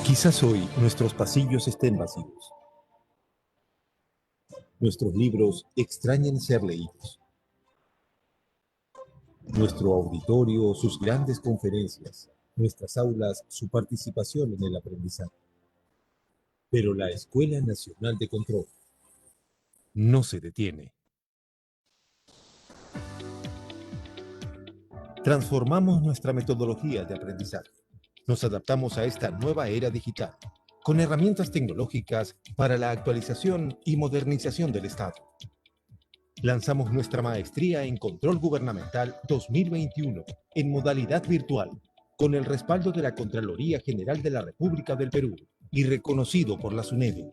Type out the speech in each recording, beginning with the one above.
Quizás hoy nuestros pasillos estén vacíos. Nuestros libros extrañen ser leídos. Nuestro auditorio, sus grandes conferencias. Nuestras aulas, su participación en el aprendizaje. Pero la Escuela Nacional de Control no se detiene. Transformamos nuestra metodología de aprendizaje. Nos adaptamos a esta nueva era digital, con herramientas tecnológicas para la actualización y modernización del Estado. Lanzamos nuestra maestría en Control Gubernamental 2021 en modalidad virtual, con el respaldo de la Contraloría General de la República del Perú y reconocido por la SUNEDU.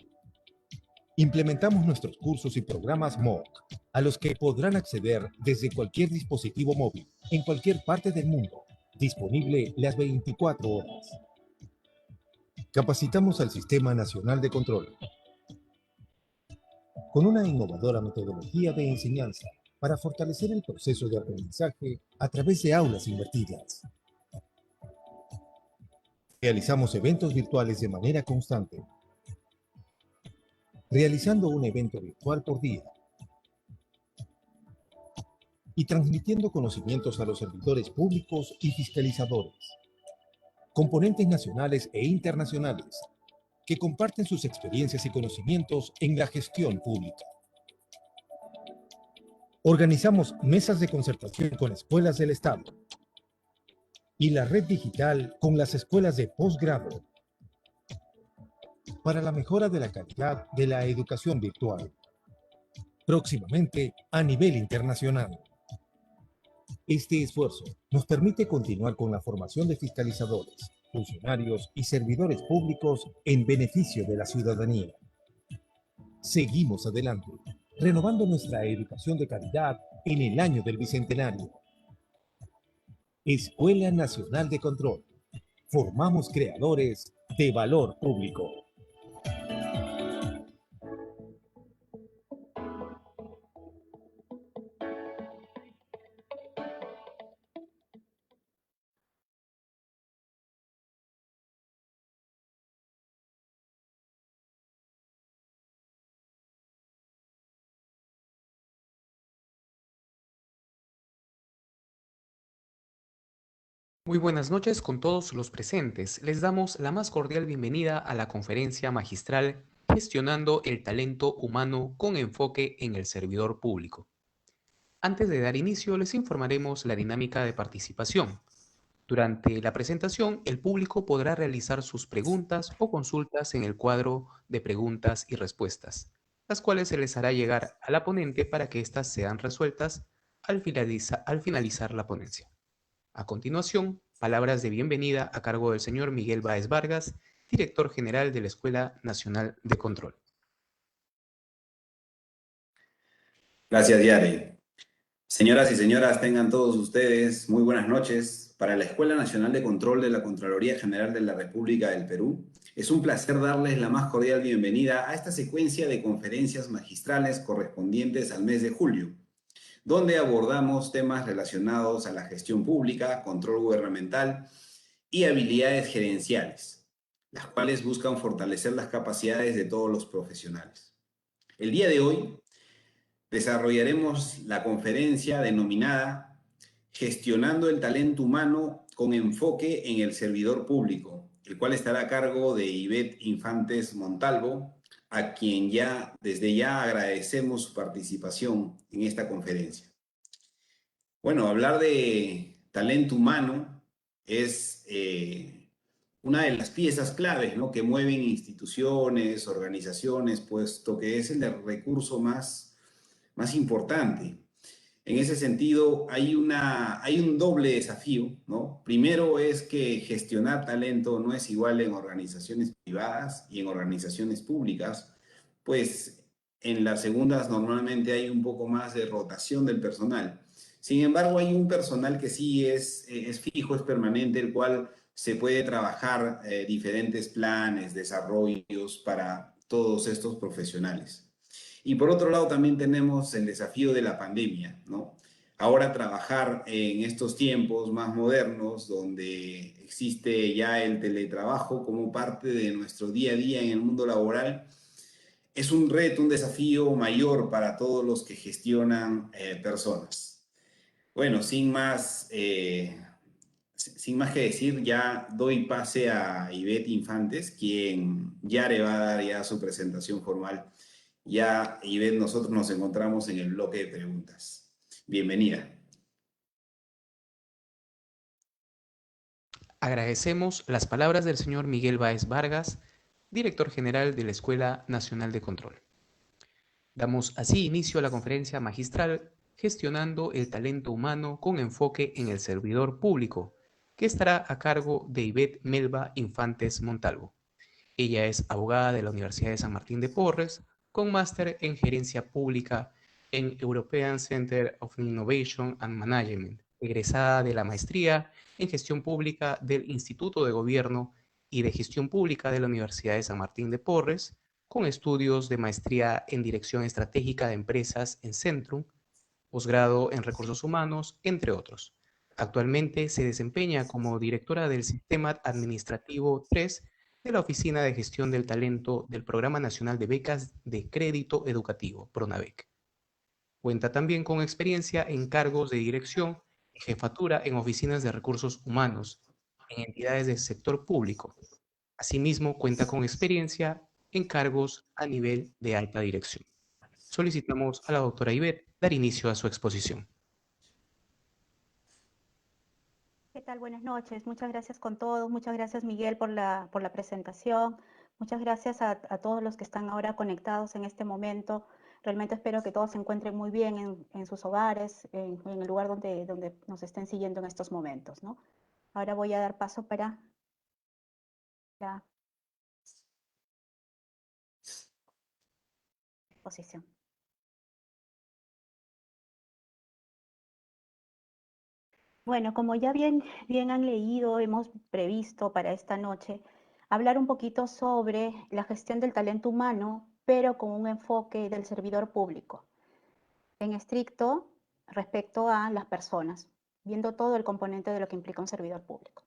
Implementamos nuestros cursos y programas MOOC, a los que podrán acceder desde cualquier dispositivo móvil, en cualquier parte del mundo, disponible las 24 horas. Capacitamos al Sistema Nacional de Control con una innovadora metodología de enseñanza para fortalecer el proceso de aprendizaje a través de aulas invertidas. Realizamos eventos virtuales de manera constante, realizando un evento virtual por día y transmitiendo conocimientos a los servidores públicos y fiscalizadores, componentes nacionales e internacionales que comparten sus experiencias y conocimientos en la gestión pública. Organizamos mesas de concertación con escuelas del Estado y la red digital con las escuelas de posgrado para la mejora de la calidad de la educación virtual, próximamente a nivel internacional. Este esfuerzo nos permite continuar con la formación de fiscalizadores, funcionarios y servidores públicos en beneficio de la ciudadanía. Seguimos adelante, renovando nuestra educación de calidad en el año del Bicentenario. Escuela Nacional de Control. Formamos creadores de valor público. Muy buenas noches con todos los presentes. Les damos la más cordial bienvenida a la conferencia magistral Gestionando el talento humano con enfoque en el servidor público. Antes de dar inicio, les informaremos la dinámica de participación. Durante la presentación, el público podrá realizar sus preguntas o consultas en el cuadro de preguntas y respuestas, las cuales se les hará llegar a la ponente para que éstas sean resueltas al finalizar la ponencia. A continuación, palabras de bienvenida a cargo del señor Miguel Báez Vargas, director general de la Escuela Nacional de Control. Gracias, Yare. Señoras y señoras, tengan todos ustedes muy buenas noches. Para la Escuela Nacional de Control de la Contraloría General de la República del Perú, es un placer darles la más cordial bienvenida a esta secuencia de conferencias magistrales correspondientes al mes de julio, donde abordamos temas relacionados a la gestión pública, control gubernamental y habilidades gerenciales, las cuales buscan fortalecer las capacidades de todos los profesionales. El día de hoy desarrollaremos la conferencia denominada Gestionando el talento humano con enfoque en el servidor público, el cual estará a cargo de Ivette Infantes Montalvo, a quien desde ya agradecemos su participación en esta conferencia. Bueno, hablar de talento humano es una de las piezas claves, ¿no?, que mueven instituciones, organizaciones, puesto que es el recurso más importante. En ese sentido, hay un doble desafío, ¿no? Primero es que gestionar talento no es igual en organizaciones privadas y en organizaciones públicas, pues en las segundas normalmente hay un poco más de rotación del personal. Sin embargo, hay un personal que sí es fijo, es permanente, el cual se puede trabajar diferentes planes, desarrollos para todos estos profesionales. Y por otro lado también tenemos el desafío de la pandemia, ¿no? Ahora trabajar en estos tiempos más modernos, donde existe ya el teletrabajo como parte de nuestro día a día en el mundo laboral, es un reto, un desafío mayor para todos los que gestionan personas. Bueno, sin más que decir, ya doy pase a Ivette Infantes, quien ya le va a dar ya su presentación formal. Ya, Ivette, nosotros nos encontramos en el bloque de preguntas. Bienvenida. Agradecemos las palabras del señor Miguel Báez Vargas, director general de la Escuela Nacional de Control. Damos así inicio a la conferencia magistral Gestionando el talento humano con enfoque en el servidor público, que estará a cargo de Ivette Melba Infantes Montalvo. Ella es abogada de la Universidad de San Martín de Porres, con máster en gerencia pública en European Center of Innovation and Management, egresada de la maestría en gestión pública del Instituto de Gobierno y de Gestión Pública de la Universidad de San Martín de Porres, con estudios de maestría en Dirección Estratégica de Empresas en Centrum, posgrado en Recursos Humanos, entre otros. Actualmente se desempeña como directora del Sistema Administrativo 3 de la Oficina de Gestión del Talento del Programa Nacional de Becas de Crédito Educativo, PRONAVEC. Cuenta también con experiencia en cargos de dirección y jefatura en oficinas de recursos humanos, en entidades del sector público. Asimismo, cuenta con experiencia en cargos a nivel de alta dirección. Solicitamos a la doctora Ivette dar inicio a su exposición. ¿Qué tal? Buenas noches. Muchas gracias con todos. Muchas gracias, Miguel, por la presentación. Muchas gracias a todos los que están ahora conectados en este momento. Realmente espero que todos se encuentren muy bien en sus hogares, en el lugar donde nos estén siguiendo en estos momentos, ¿no? Ahora voy a dar paso para la exposición. Bueno, como ya bien han leído, hemos previsto para esta noche hablar un poquito sobre la gestión del talento humano, pero con un enfoque del servidor público, en estricto respecto a las personas, viendo todo el componente de lo que implica un servidor público.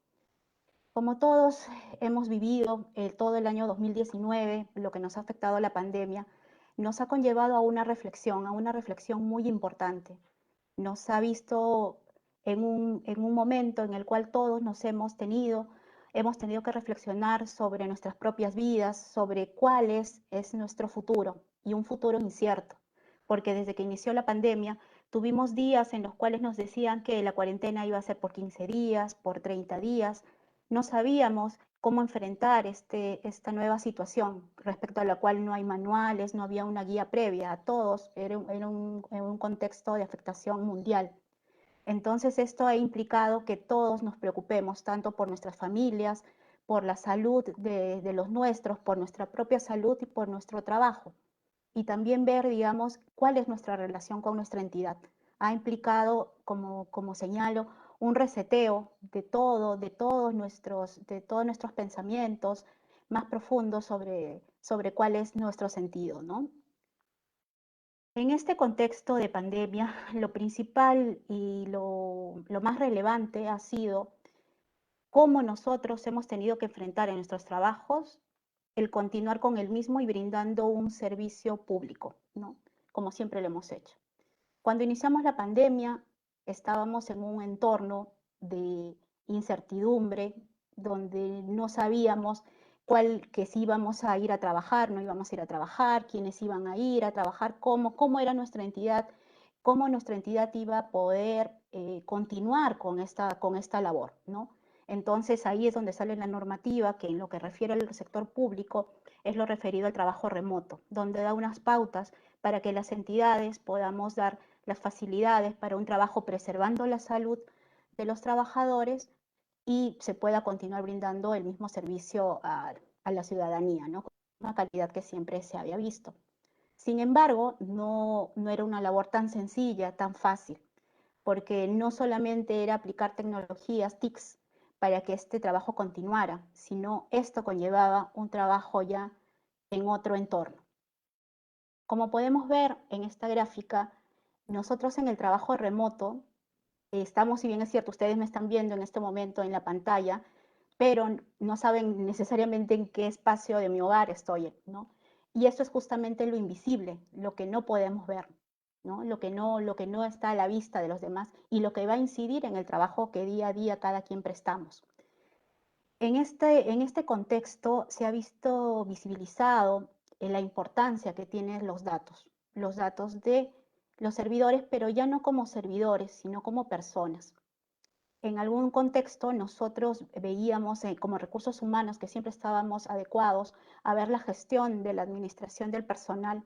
Como todos hemos vivido todo el año 2019, lo que nos ha afectado la pandemia, nos ha conllevado a una reflexión muy importante. Nos ha visto en un momento en el cual todos nos hemos tenido que reflexionar sobre nuestras propias vidas, sobre cuál es nuestro futuro, y un futuro incierto, porque desde que inició la pandemia tuvimos días en los cuales nos decían que la cuarentena iba a ser por 15 días, por 30 días, no sabíamos cómo enfrentar esta nueva situación, respecto a la cual no hay manuales, no había una guía previa a todos, era un contexto de afectación mundial. Entonces esto ha implicado que todos nos preocupemos tanto por nuestras familias, por la salud de los nuestros, por nuestra propia salud y por nuestro trabajo. Y también ver, digamos, cuál es nuestra relación con nuestra entidad. Ha implicado, como señalo, un reseteo de todos nuestros pensamientos más profundos sobre cuál es nuestro sentido, ¿no? En este contexto de pandemia, lo principal y lo más relevante ha sido cómo nosotros hemos tenido que enfrentar en nuestros trabajos el continuar con el mismo y brindando un servicio público, ¿no? Como siempre lo hemos hecho. Cuando iniciamos la pandemia, estábamos en un entorno de incertidumbre, donde no sabíamos que si íbamos a ir a trabajar, no íbamos a ir a trabajar, quiénes iban a ir a trabajar, cómo era nuestra entidad, cómo nuestra entidad iba a poder continuar con esta labor, ¿no? Entonces ahí es donde sale la normativa que en lo que refiere al sector público es lo referido al trabajo remoto, donde da unas pautas para que las entidades podamos dar las facilidades para un trabajo preservando la salud de los trabajadores y se pueda continuar brindando el mismo servicio a la ciudadanía, ¿no? Con una calidad que siempre se había visto. Sin embargo, no era una labor tan sencilla, tan fácil, porque no solamente era aplicar tecnologías, TICs, para que este trabajo continuara, sino esto conllevaba un trabajo ya en otro entorno. Como podemos ver en esta gráfica, nosotros en el trabajo remoto estamos, si bien es cierto, ustedes me están viendo en este momento en la pantalla, pero no saben necesariamente en qué espacio de mi hogar estoy, ¿no? Y esto es justamente lo invisible, lo que no podemos ver, ¿no? Lo que no está a la vista de los demás y lo que va a incidir en el trabajo que día a día cada quien prestamos. En este contexto se ha visto visibilizado la importancia que tienen los datos de los servidores, pero ya no como servidores, sino como personas. En algún contexto nosotros veíamos como recursos humanos que siempre estábamos adecuados a ver la gestión de la administración del personal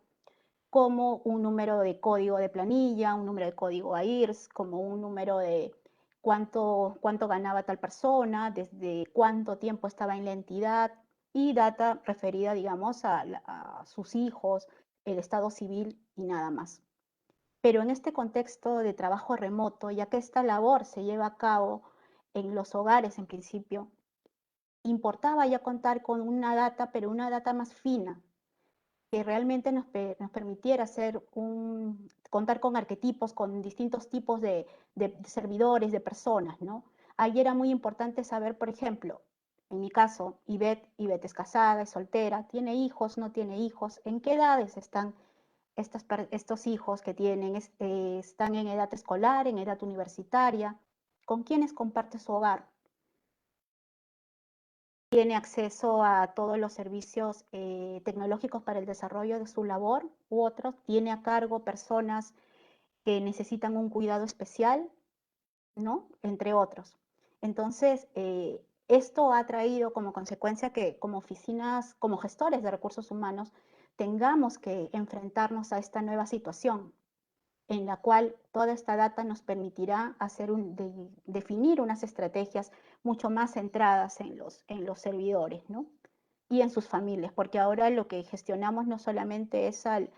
como un número de código de planilla, un número de código AIRS, como un número de cuánto ganaba tal persona, desde cuánto tiempo estaba en la entidad y data referida, digamos, a sus hijos, el estado civil y nada más. Pero en este contexto de trabajo remoto, ya que esta labor se lleva a cabo en los hogares en principio, importaba ya contar con una data, pero una data más fina, que realmente nos permitiera contar con arquetipos, con distintos tipos de servidores, de personas, ¿no? Ahí era muy importante saber, por ejemplo, en mi caso, Ivette es casada, es soltera, tiene hijos, no tiene hijos, en qué edades están estos hijos que tienen, están en edad escolar, en edad universitaria, con quiénes comparte su hogar. Tiene acceso a todos los servicios tecnológicos para el desarrollo de su labor u otros, tiene a cargo personas que necesitan un cuidado especial, ¿no? Entre otros. Entonces, esto ha traído como consecuencia que como oficinas, como gestores de recursos humanos, tengamos que enfrentarnos a esta nueva situación en la cual toda esta data nos permitirá definir unas estrategias mucho más centradas en los servidores, ¿no? Y en sus familias, porque ahora lo que gestionamos no solamente es al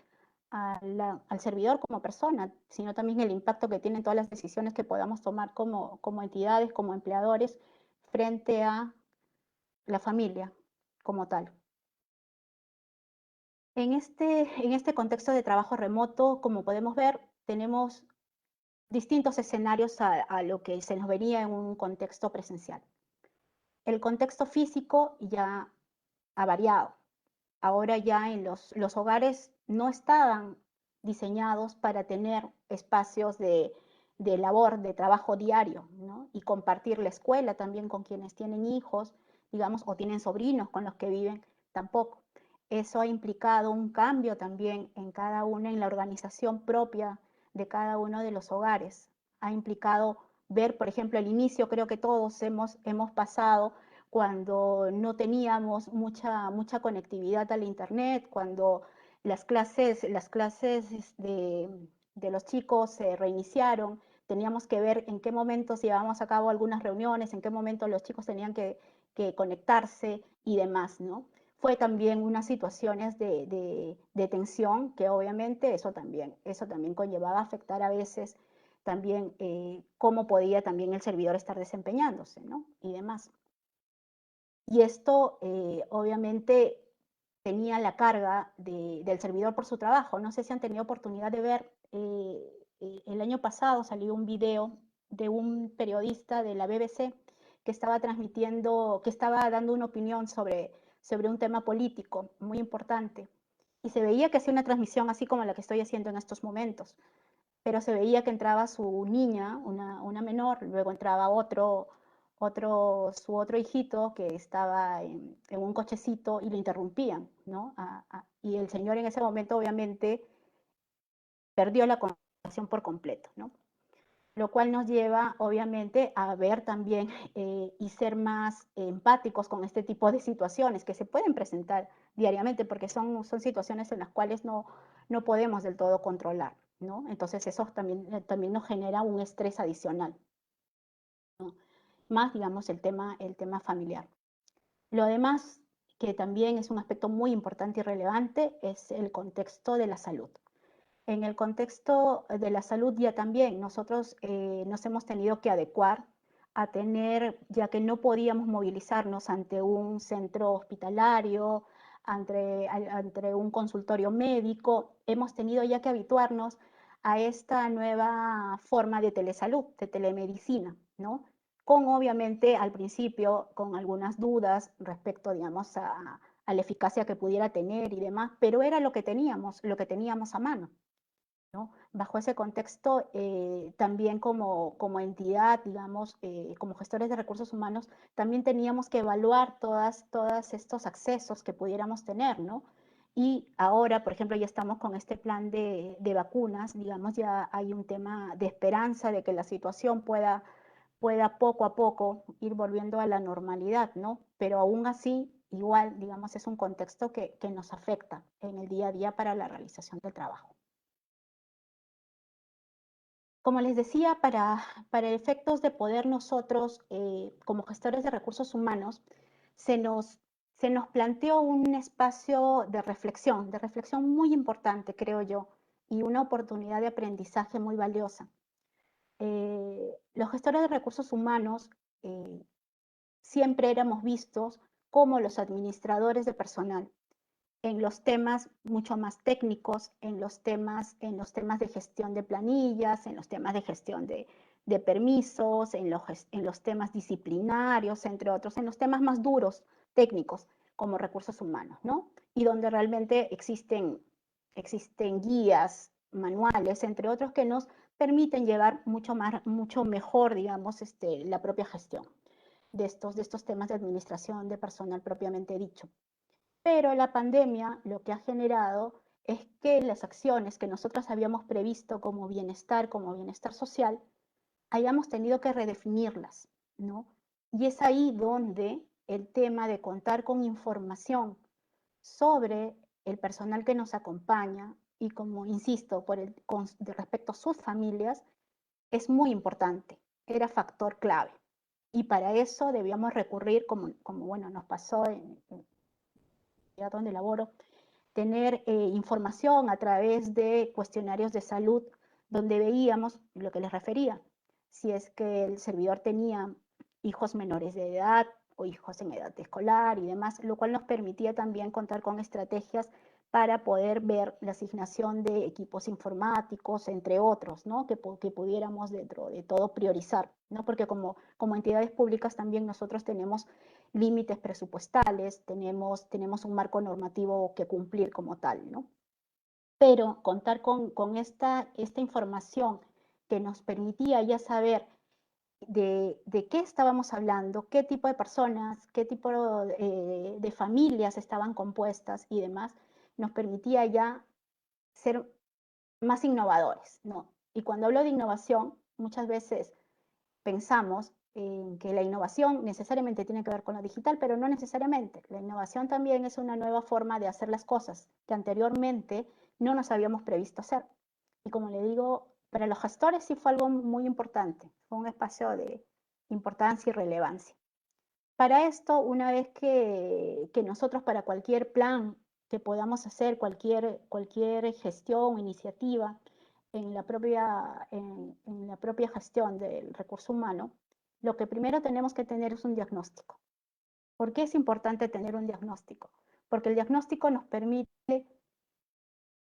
servidor como persona, sino también el impacto que tienen todas las decisiones que podamos tomar como entidades, como empleadores, frente a la familia como tal. En este contexto de trabajo remoto, como podemos ver, tenemos distintos escenarios a lo que se nos venía en un contexto presencial. El contexto físico ya ha variado. Ahora ya en los hogares no estaban diseñados para tener espacios de labor, de trabajo diario, ¿no? Y compartir la escuela también con quienes tienen hijos, digamos, o tienen sobrinos con los que viven, tampoco. Eso ha implicado un cambio también en cada uno, en la organización propia de cada uno de los hogares. Ha implicado ver, por ejemplo, el inicio, creo que todos hemos pasado cuando no teníamos mucha conectividad al internet, cuando las clases de los chicos se reiniciaron, teníamos que ver en qué momentos llevábamos a cabo algunas reuniones, en qué momento los chicos tenían que conectarse y demás, ¿no? Fue también unas situaciones de tensión que obviamente eso también conllevaba afectar a veces también cómo podía también el servidor estar desempeñándose, ¿no? Y demás. Y esto obviamente tenía la carga del servidor por su trabajo. No sé si han tenido oportunidad de ver, el año pasado salió un video de un periodista de la BBC que estaba transmitiendo, que estaba dando una opinión sobre un tema político muy importante. Y se veía que hacía una transmisión así como la que estoy haciendo en estos momentos. Pero se veía que entraba su niña, una menor, luego entraba su otro hijito que estaba en un cochecito y lo interrumpían, ¿no? Y el señor en ese momento obviamente perdió la concentración por completo, ¿no? Lo cual nos lleva obviamente a ver también y ser más empáticos con este tipo de situaciones que se pueden presentar diariamente porque son situaciones en las cuales no podemos del todo controlar, ¿no? Entonces eso también nos genera un estrés adicional, ¿no? Más, digamos, el tema familiar. Lo demás, que también es un aspecto muy importante y relevante, es el contexto de la salud. En el contexto de la salud ya también nosotros nos hemos tenido que adecuar a tener, ya que no podíamos movilizarnos ante un centro hospitalario, ante un consultorio médico, hemos tenido ya que habituarnos a esta nueva forma de telesalud, de telemedicina, ¿no? Con obviamente al principio con algunas dudas respecto, digamos, a la eficacia que pudiera tener y demás, pero era lo que teníamos a mano, ¿no? Bajo ese contexto, también como entidad, digamos, como gestores de recursos humanos, también teníamos que evaluar todos estos accesos que pudiéramos tener, ¿no? Y ahora, por ejemplo, ya estamos con este plan de vacunas, digamos, ya hay un tema de esperanza de que la situación pueda poco a poco ir volviendo a la normalidad, ¿no? Pero aún así, igual, digamos, es un contexto que nos afecta en el día a día para la realización del trabajo. Como les decía, para efectos de poder nosotros, como gestores de recursos humanos, se nos planteó un espacio de reflexión muy importante, creo yo, y una oportunidad de aprendizaje muy valiosa. Los gestores de recursos humanos siempre éramos vistos como los administradores de personal en los temas mucho más técnicos, en los temas de gestión de planillas, en los temas de gestión de permisos, en los temas disciplinarios, entre otros, en los temas más duros, técnicos, como recursos humanos, ¿no? Y donde realmente existen guías, manuales, entre otros, que nos permiten llevar mucho mejor, digamos, la propia gestión de estos temas de administración de personal propiamente dicho. Pero la pandemia lo que ha generado es que las acciones que nosotros habíamos previsto como bienestar social, hayamos tenido que redefinirlas, ¿no? Y es ahí donde el tema de contar con información sobre el personal que nos acompaña y, como insisto, de respecto a sus familias, es muy importante, era factor clave. Y para eso debíamos recurrir, como bueno, nos pasó en donde laboro, tener información a través de cuestionarios de salud donde veíamos lo que les refería, si es que el servidor tenía hijos menores de edad o hijos en edad escolar y demás, lo cual nos permitía también contar con estrategias para poder ver la asignación de equipos informáticos, entre otros, ¿no? que pudiéramos dentro de todo priorizar, ¿no? Porque como entidades públicas también nosotros tenemos límites presupuestales, tenemos un marco normativo que cumplir como tal, ¿no? Pero contar con esta información que nos permitía ya saber de qué estábamos hablando, qué tipo de personas, qué tipo de familias estaban compuestas y demás, nos permitía ya ser más innovadores, ¿no? Y cuando hablo de innovación, muchas veces pensamos en que la innovación necesariamente tiene que ver con lo digital, pero no necesariamente. La innovación también es una nueva forma de hacer las cosas que anteriormente no nos habíamos previsto hacer. Y como le digo, para los gestores sí fue algo muy importante, fue un espacio de importancia y relevancia. Para esto, una vez que nosotros para cualquier plan que podamos hacer, cualquier gestión, iniciativa, en la propia gestión del recurso humano, lo que primero tenemos que tener es un diagnóstico. ¿Por qué es importante tener un diagnóstico? Porque el diagnóstico nos permite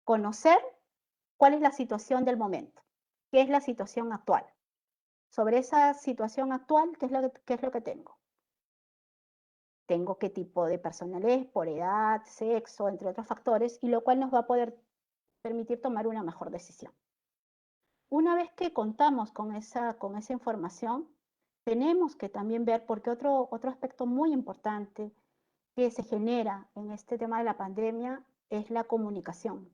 conocer cuál es la situación del momento, qué es la situación actual. Sobre esa situación actual, ¿qué es lo que tengo? Tengo qué tipo de personal es, por edad, sexo, entre otros factores, y lo cual nos va a poder permitir tomar una mejor decisión. Una vez que contamos con esa información, tenemos que también ver, porque otro aspecto muy importante que se genera en este tema de la pandemia es la comunicación.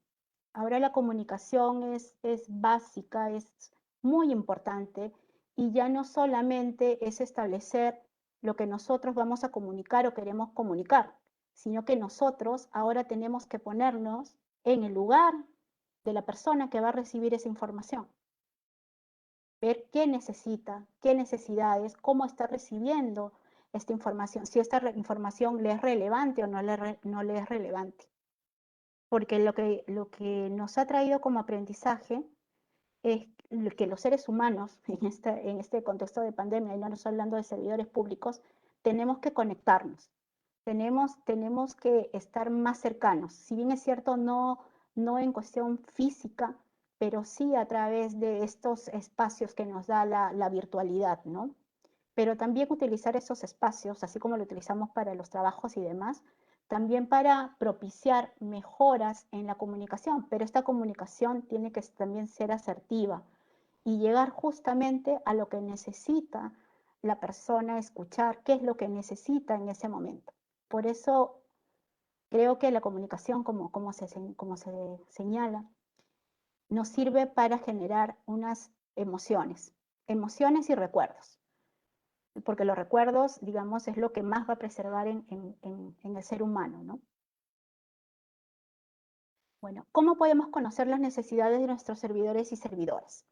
Ahora la comunicación es básica, es muy importante, y ya no solamente es establecer lo que nosotros vamos a comunicar o queremos comunicar, sino que nosotros ahora tenemos que ponernos en el lugar de la persona que va a recibir esa información. Ver qué necesita, qué necesidades, cómo está recibiendo esta información, si esta información le es relevante o no le es relevante. Porque lo que nos ha traído como aprendizaje es que los seres humanos, en este contexto de pandemia, y no nos hablando de servidores públicos, tenemos que conectarnos, tenemos que estar más cercanos. Si bien es cierto, no en cuestión física, pero sí a través de estos espacios que nos da la virtualidad, ¿no? Pero también utilizar esos espacios, así como lo utilizamos para los trabajos y demás, también para propiciar mejoras en la comunicación, pero esta comunicación tiene que también ser asertiva y llegar justamente a lo que necesita la persona escuchar, qué es lo que necesita en ese momento. Por eso creo que la comunicación, como se señala, nos sirve para generar unas emociones y recuerdos, porque los recuerdos, digamos, es lo que más va a preservar en el ser humano, ¿no? Bueno, ¿cómo podemos conocer las necesidades de nuestros servidores y servidoras?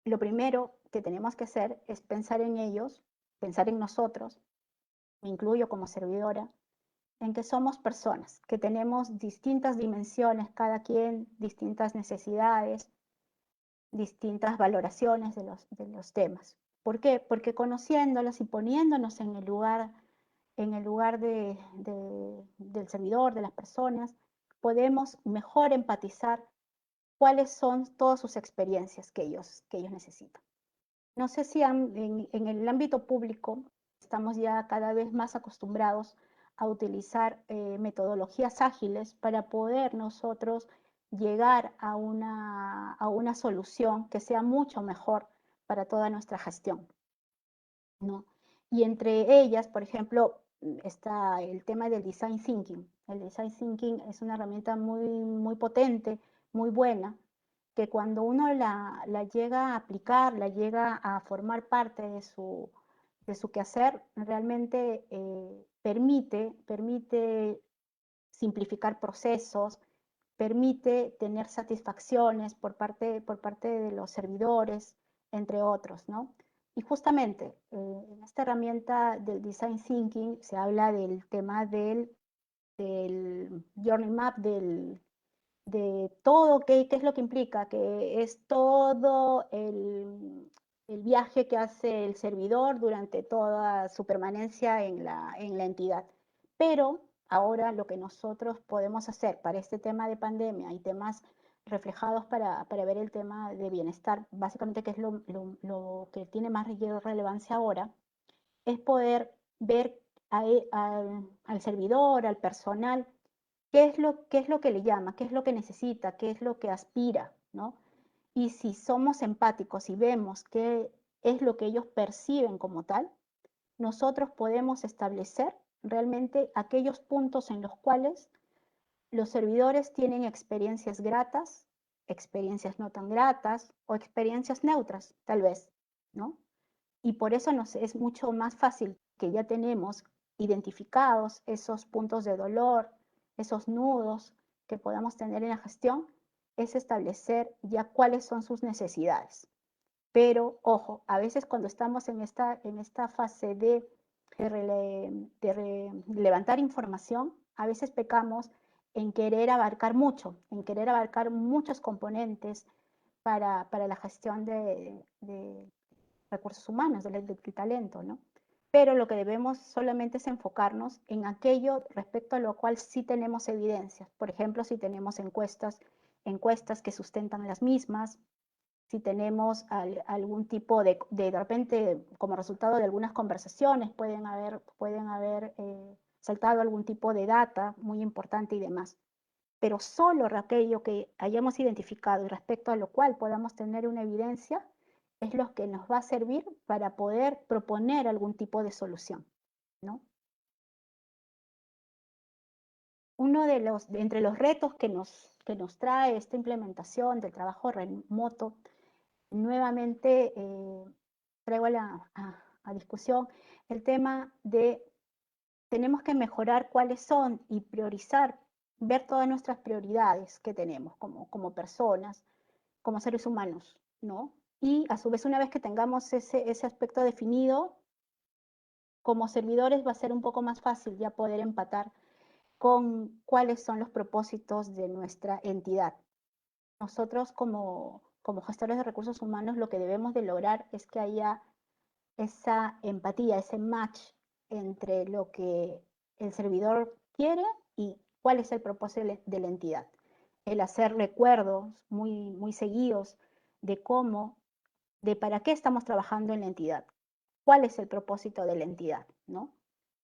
Lo primero que tenemos que hacer es pensar en ellos, pensar en nosotros, me incluyo como servidora, en que somos personas, que tenemos distintas dimensiones, cada quien, distintas necesidades, distintas valoraciones de los temas. ¿Por qué? Porque conociéndolos y poniéndonos en el lugar del servidor, de las personas, podemos mejor empatizar cuáles son todas sus experiencias que ellos necesitan. No sé si en el ámbito público estamos ya cada vez más acostumbrados a utilizar metodologías ágiles para poder nosotros llegar a una solución que sea mucho mejor para toda nuestra gestión, ¿no? Y entre ellas, por ejemplo, está el tema del design thinking. El design thinking es una herramienta muy potente, muy buena, que cuando uno la llega a aplicar, la llega a formar parte de su quehacer, realmente permite simplificar procesos, permite tener satisfacciones por parte de los servidores, entre otros, ¿no? Y justamente en esta herramienta del Design Thinking se habla del tema del Journey Map, de todo, qué es lo que implica, que es todo el viaje que hace el servidor durante toda su permanencia en la entidad. Pero ahora lo que nosotros podemos hacer para este tema de pandemia y temas reflejados para ver el tema de bienestar, básicamente que es lo que tiene más relevancia ahora, es poder ver al servidor, al personal, qué es lo que le llama, qué es lo que necesita, qué es lo que aspira, ¿no? Y si somos empáticos y vemos qué es lo que ellos perciben como tal, nosotros podemos establecer realmente aquellos puntos en los cuales los servidores tienen experiencias gratas, experiencias no tan gratas o experiencias neutras, tal vez, ¿no? Y por eso nos es mucho más fácil que ya tenemos identificados esos puntos de dolor, esos nudos que podamos tener en la gestión, es establecer ya cuáles son sus necesidades. Pero, ojo, a veces cuando estamos en esta fase de levantar información, a veces pecamos en querer abarcar mucho, en querer abarcar muchos componentes para la gestión de recursos humanos, del talento, ¿no? Pero lo que debemos solamente es enfocarnos en aquello respecto a lo cual sí tenemos evidencias. Por ejemplo, si tenemos encuestas que sustentan las mismas, si tenemos algún tipo de repente, como resultado de algunas conversaciones, pueden haber saltado algún tipo de data muy importante y demás. Pero solo aquello que hayamos identificado y respecto a lo cual podamos tener una evidencia, es lo que nos va a servir para poder proponer algún tipo de solución, ¿no? Uno entre los retos que nos trae esta implementación del trabajo remoto, nuevamente traigo a discusión el tema de tenemos que mejorar cuáles son y priorizar, ver todas nuestras prioridades que tenemos como personas, como seres humanos, ¿no? Y a su vez, una vez que tengamos ese aspecto definido, como servidores va a ser un poco más fácil ya poder empatar con cuáles son los propósitos de nuestra entidad. Nosotros como como gestores de recursos humanos, lo que debemos de lograr es que haya esa empatía, ese match entre lo que el servidor quiere y cuál es el propósito de la entidad. El hacer recuerdos muy seguidos de cómo, de para qué estamos trabajando en la entidad, cuál es el propósito de la entidad, ¿no?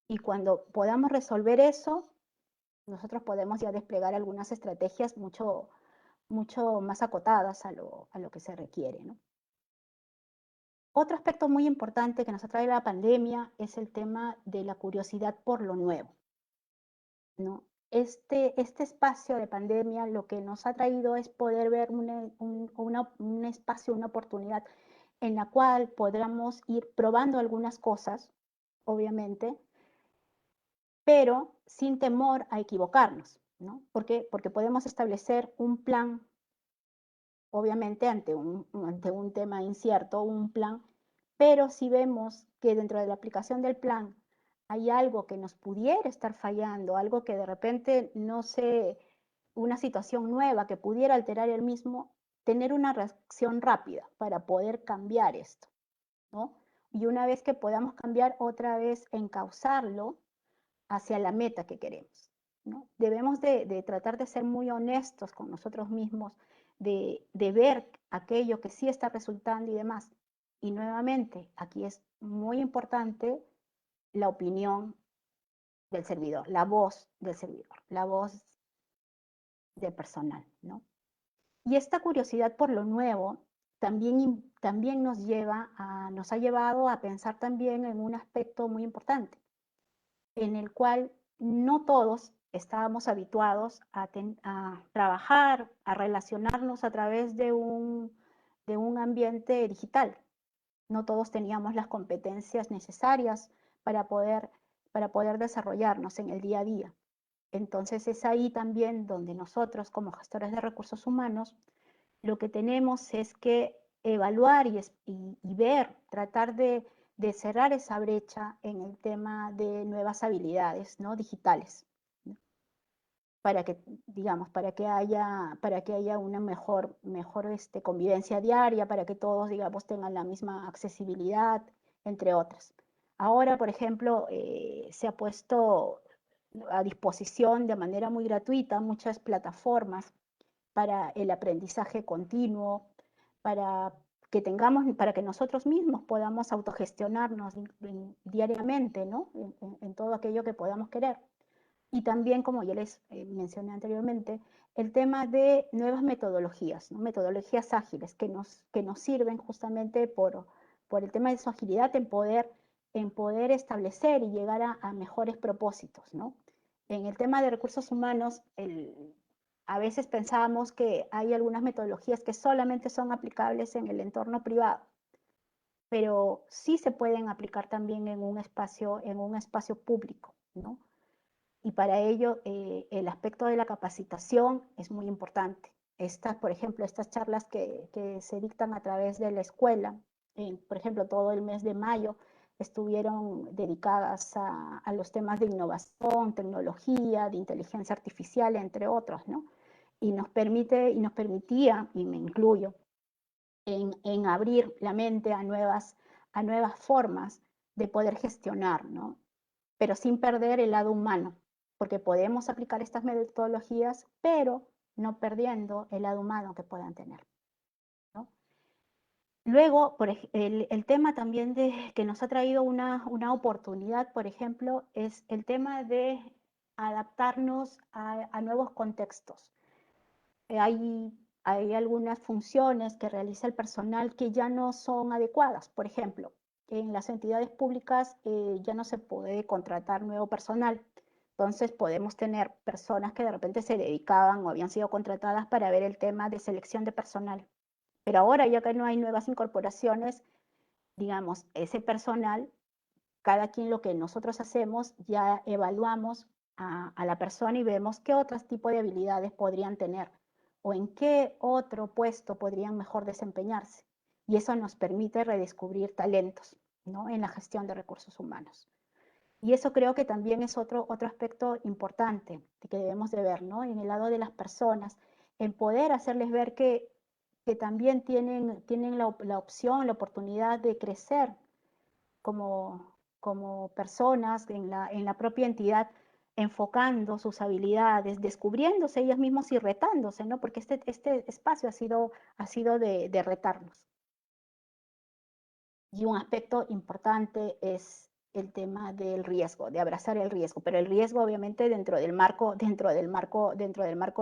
Y cuando podamos resolver eso, nosotros podemos ya desplegar algunas estrategias mucho más acotadas a lo que se requiere, ¿no? Otro aspecto muy importante que nos ha traído la pandemia es el tema de la curiosidad por lo nuevo, ¿no? Este espacio de pandemia lo que nos ha traído es poder ver un espacio, una oportunidad en la cual podamos ir probando algunas cosas, obviamente, pero sin temor a equivocarnos, ¿no? Porque podemos establecer un plan, obviamente ante un tema incierto, un plan, pero si vemos que dentro de la aplicación del plan hay algo que nos pudiera estar fallando, algo que de repente, no sé, una situación nueva que pudiera alterar el mismo, tener una reacción rápida para poder cambiar esto, ¿no? Y una vez que podamos cambiar, otra vez encauzarlo hacia la meta que queremos, ¿no? Debemos de tratar de ser muy honestos con nosotros mismos, de ver aquello que sí está resultando y demás. Y nuevamente, aquí es muy importante la opinión del servidor, la voz del servidor, la voz del personal, ¿no? Y esta curiosidad por lo nuevo también nos ha llevado a pensar también en un aspecto muy importante, en el cual no todos estábamos habituados a trabajar, a relacionarnos a través de un ambiente digital. No todos teníamos las competencias necesarias para poder desarrollarnos en el día a día. Entonces es ahí también donde nosotros como gestores de recursos humanos lo que tenemos es que evaluar y ver, tratar de cerrar esa brecha en el tema de nuevas habilidades, ¿no? Digitales, ¿no? Para que, digamos, para que haya una mejor convivencia diaria, para que todos, digamos, tengan la misma accesibilidad, entre otras. Ahora, por ejemplo, se ha puesto a disposición de manera muy gratuita muchas plataformas para el aprendizaje continuo, para que nosotros mismos podamos autogestionarnos diariamente, ¿no? En todo aquello que podamos querer. Y también, como ya les mencioné anteriormente, el tema de nuevas metodologías, ¿no? Metodologías ágiles que nos sirven justamente por el tema de su agilidad en poder establecer y llegar a mejores propósitos, ¿no? En el tema de recursos humanos, a veces pensamos que hay algunas metodologías que solamente son aplicables en el entorno privado, pero sí se pueden aplicar también en un espacio público, ¿no? Y para ello el aspecto de la capacitación es muy importante. Por ejemplo, estas charlas que se dictan a través de la escuela, por ejemplo, todo el mes de mayo, estuvieron dedicadas a los temas de innovación, tecnología, de inteligencia artificial, entre otros, ¿no? Y nos permitía, y me incluyo, en abrir la mente a nuevas formas de poder gestionar, ¿no? Pero sin perder el lado humano, porque podemos aplicar estas metodologías, pero no perdiendo el lado humano que puedan tener, ¿no? Luego, el tema también que nos ha traído una oportunidad, por ejemplo, es el tema de adaptarnos a nuevos contextos. Hay algunas funciones que realiza el personal que ya no son adecuadas. Por ejemplo, en las entidades públicas ya no se puede contratar nuevo personal. Entonces podemos tener personas que de repente se dedicaban o habían sido contratadas para ver el tema de selección de personal. Pero ahora, ya que no hay nuevas incorporaciones, digamos, ese personal, cada quien lo que nosotros hacemos, ya evaluamos a la persona y vemos qué otros tipos de habilidades podrían tener o en qué otro puesto podrían mejor desempeñarse. Y eso nos permite redescubrir talentos, ¿no? En la gestión de recursos humanos. Y eso creo que también es otro aspecto importante que debemos de ver, ¿no? En el lado de las personas, en poder hacerles ver que que también tienen la opción, la oportunidad de crecer como personas en la propia entidad, enfocando sus habilidades, descubriéndose ellos mismos y retándose, ¿no? Porque este espacio ha sido de retarnos. Y un aspecto importante es el tema del riesgo, de abrazar el riesgo, pero el riesgo obviamente dentro del marco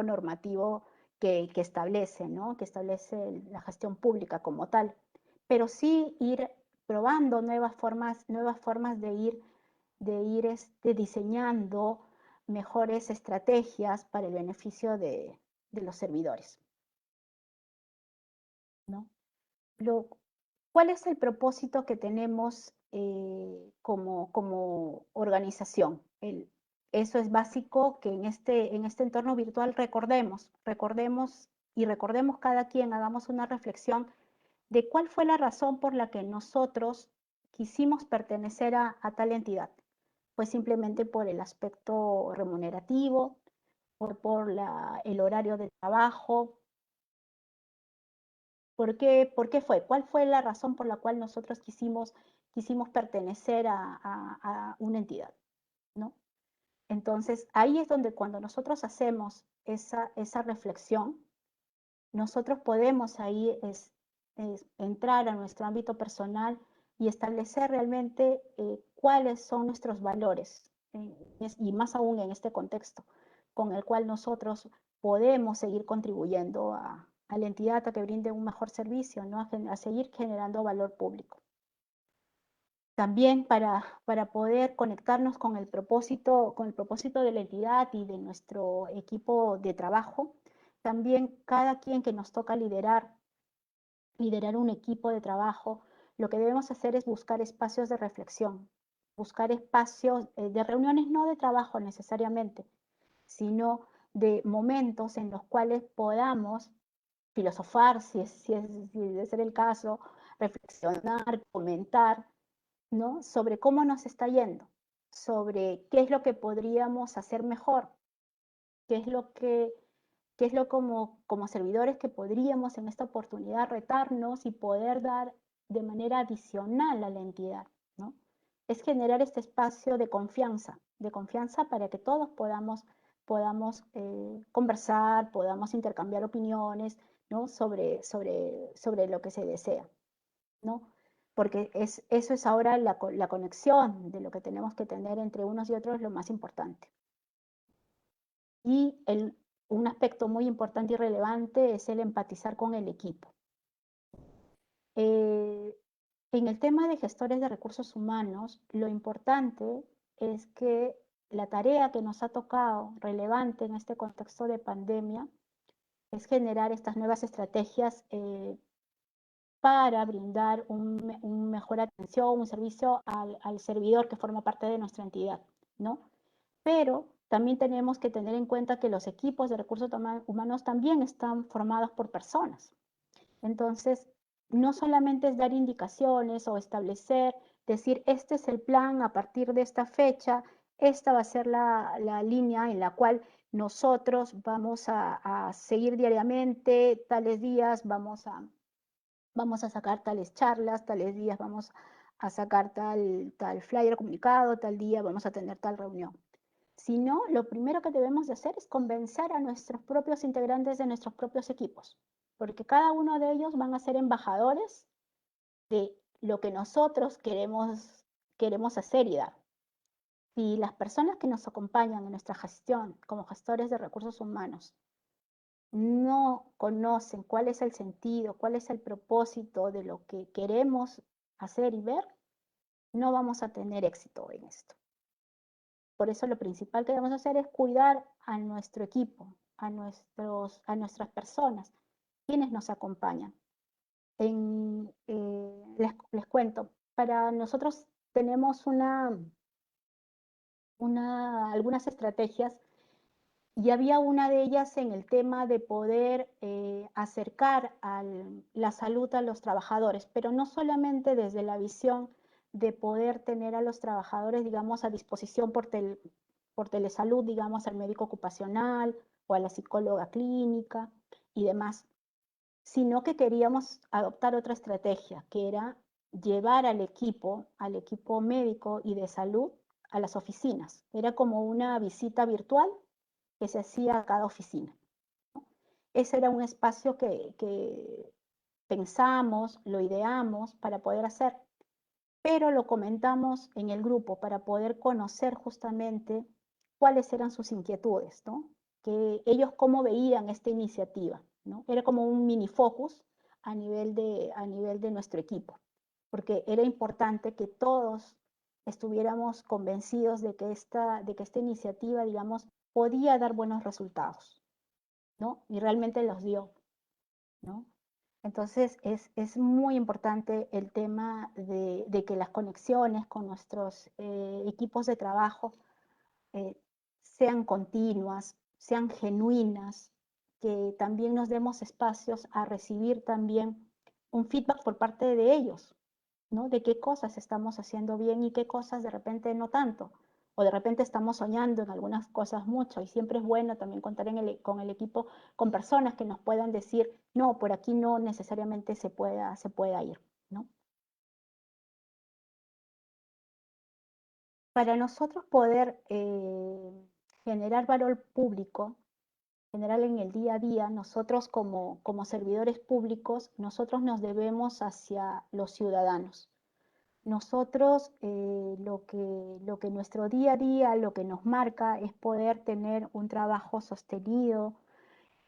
normativo que establece, ¿no? Que establece la gestión pública como tal, pero sí ir probando nuevas formas de ir diseñando mejores estrategias para el beneficio de los servidores, ¿no? ¿Cuál es el propósito que tenemos como organización? Eso es básico que en este entorno virtual recordemos cada quien, hagamos una reflexión de cuál fue la razón por la que nosotros quisimos pertenecer a tal entidad. Pues simplemente por el aspecto remunerativo, por el horario de trabajo. ¿Por qué fue? ¿Cuál fue la razón por la cual nosotros quisimos pertenecer a una entidad, ¿no? Entonces, ahí es donde cuando nosotros hacemos esa reflexión, nosotros podemos ahí entrar a nuestro ámbito personal y establecer realmente cuáles son nuestros valores, y más aún en este contexto, con el cual nosotros podemos seguir contribuyendo a la entidad a que brinde un mejor servicio, ¿no? A seguir generando valor público. También para poder conectarnos con el propósito de la entidad y de nuestro equipo de trabajo, también cada quien que nos toca liderar un equipo de trabajo, lo que debemos hacer es buscar espacios de reflexión, buscar espacios de reuniones, no de trabajo necesariamente, sino de momentos en los cuales podamos filosofar, si debe ser el caso, reflexionar, comentar, ¿no? Sobre cómo nos está yendo, sobre qué es lo que podríamos hacer mejor, qué es lo como servidores que podríamos en esta oportunidad retarnos y poder dar de manera adicional a la entidad, ¿no? Es generar este espacio de confianza para que todos podamos conversar, podamos intercambiar opiniones, ¿no? sobre lo que se desea, ¿no? Porque eso es ahora la conexión de lo que tenemos que tener entre unos y otros, lo más importante. Y un aspecto muy importante y relevante es el empatizar con el equipo. En el tema de gestores de recursos humanos, lo importante es que la tarea que nos ha tocado relevante en este contexto de pandemia es generar estas nuevas estrategias para brindar un mejor atención, un servicio al servidor que forma parte de nuestra entidad, ¿no? Pero también tenemos que tener en cuenta que los equipos de recursos humanos también están formados por personas. Entonces, no solamente es dar indicaciones o establecer, decir, este es el plan a partir de esta fecha, esta va a ser la línea en la cual nosotros vamos a seguir diariamente, tales días vamos a sacar tales charlas, tales días vamos a sacar tal flyer comunicado, tal día vamos a tener tal reunión. Sino, lo primero que debemos de hacer es convencer a nuestros propios integrantes de nuestros propios equipos, porque cada uno de ellos van a ser embajadores de lo que nosotros queremos hacer y dar. Si las personas que nos acompañan en nuestra gestión como gestores de recursos humanos no conocen cuál es el sentido, cuál es el propósito de lo que queremos hacer y ver, no vamos a tener éxito en esto. Por eso lo principal que debemos hacer es cuidar a nuestro equipo, a nuestras personas, quienes nos acompañan. Les cuento, para nosotros tenemos algunas estrategias y había una de ellas en el tema de poder acercar la salud a los trabajadores, pero no solamente desde la visión de poder tener a los trabajadores, digamos, a disposición por telesalud, digamos, al médico ocupacional o a la psicóloga clínica y demás, sino que queríamos adoptar otra estrategia, que era llevar al equipo médico y de salud a las oficinas. Era como una visita virtual que se hacía a cada oficina. Ese era un espacio que pensamos, lo ideamos para poder hacer, pero lo comentamos en el grupo para poder conocer justamente cuáles eran sus inquietudes, ¿no? Que ellos cómo veían esta iniciativa, ¿no? Era como un mini focus a nivel de nuestro equipo, porque era importante que todos estuviéramos convencidos de que esta iniciativa, digamos, podía dar buenos resultados, ¿no? Y realmente los dio, ¿no? Entonces es muy importante el tema de que las conexiones con nuestros equipos de trabajo sean continuas, sean genuinas, que también nos demos espacios a recibir también un feedback por parte de ellos, ¿no? De qué cosas estamos haciendo bien y qué cosas de repente no tanto. O de repente estamos soñando en algunas cosas mucho y siempre es bueno también contar con el equipo, con personas que nos puedan decir, no, por aquí no necesariamente se pueda ir, ¿no? Para nosotros poder generar valor público, generar en el día a día, nosotros como servidores públicos, nosotros nos debemos hacia los ciudadanos. Nosotros lo que nuestro día a día, lo que nos marca es poder tener un trabajo sostenido,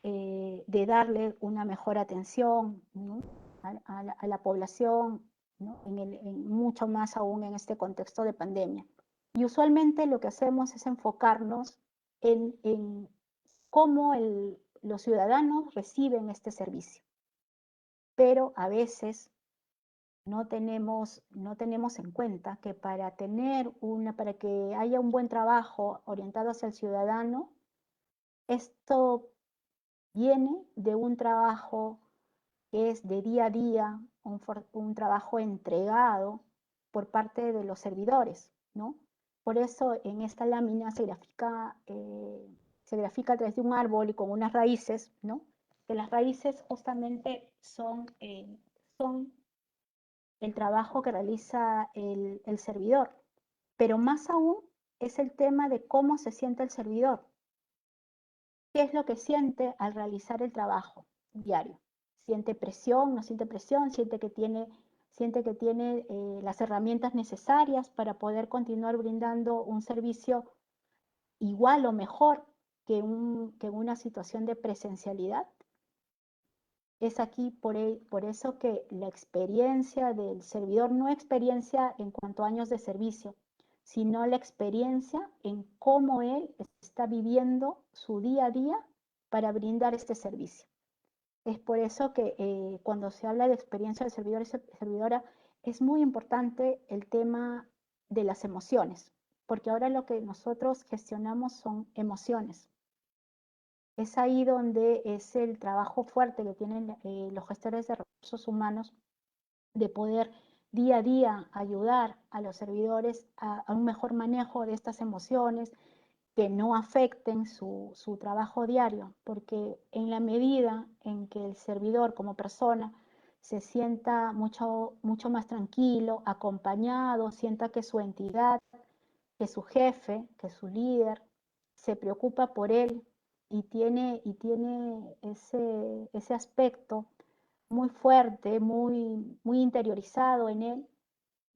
de darle una mejor atención, ¿no? a la población, ¿no? Mucho más aún en este contexto de pandemia. Y usualmente lo que hacemos es enfocarnos en cómo los ciudadanos reciben este servicio. Pero a veces no tenemos en cuenta que para que haya un buen trabajo orientado hacia el ciudadano, esto viene de un trabajo que es de día a día, un trabajo entregado por parte de los servidores, ¿no? Por eso en esta lámina se grafica a través de un árbol y con unas raíces, ¿no? Que las raíces justamente son el trabajo que realiza el servidor, pero más aún es el tema de cómo se siente el servidor. ¿Qué es lo que siente al realizar el trabajo diario? ¿Siente presión? ¿No siente presión? ¿Siente que tiene las herramientas necesarias para poder continuar brindando un servicio igual o mejor que en una situación de presencialidad? Es aquí por eso que la experiencia del servidor, no experiencia en cuanto a años de servicio, sino la experiencia en cómo él está viviendo su día a día para brindar este servicio. Es por eso que cuando se habla de experiencia del servidor y servidora, es muy importante el tema de las emociones, porque ahora lo que nosotros gestionamos son emociones. Es ahí donde es el trabajo fuerte que tienen los gestores de recursos humanos de poder día a día ayudar a los servidores a un mejor manejo de estas emociones que no afecten su trabajo diario, porque en la medida en que el servidor como persona se sienta mucho más tranquilo, acompañado, sienta que su entidad, que su jefe, que su líder se preocupa por él y tiene ese aspecto muy fuerte, muy interiorizado en él,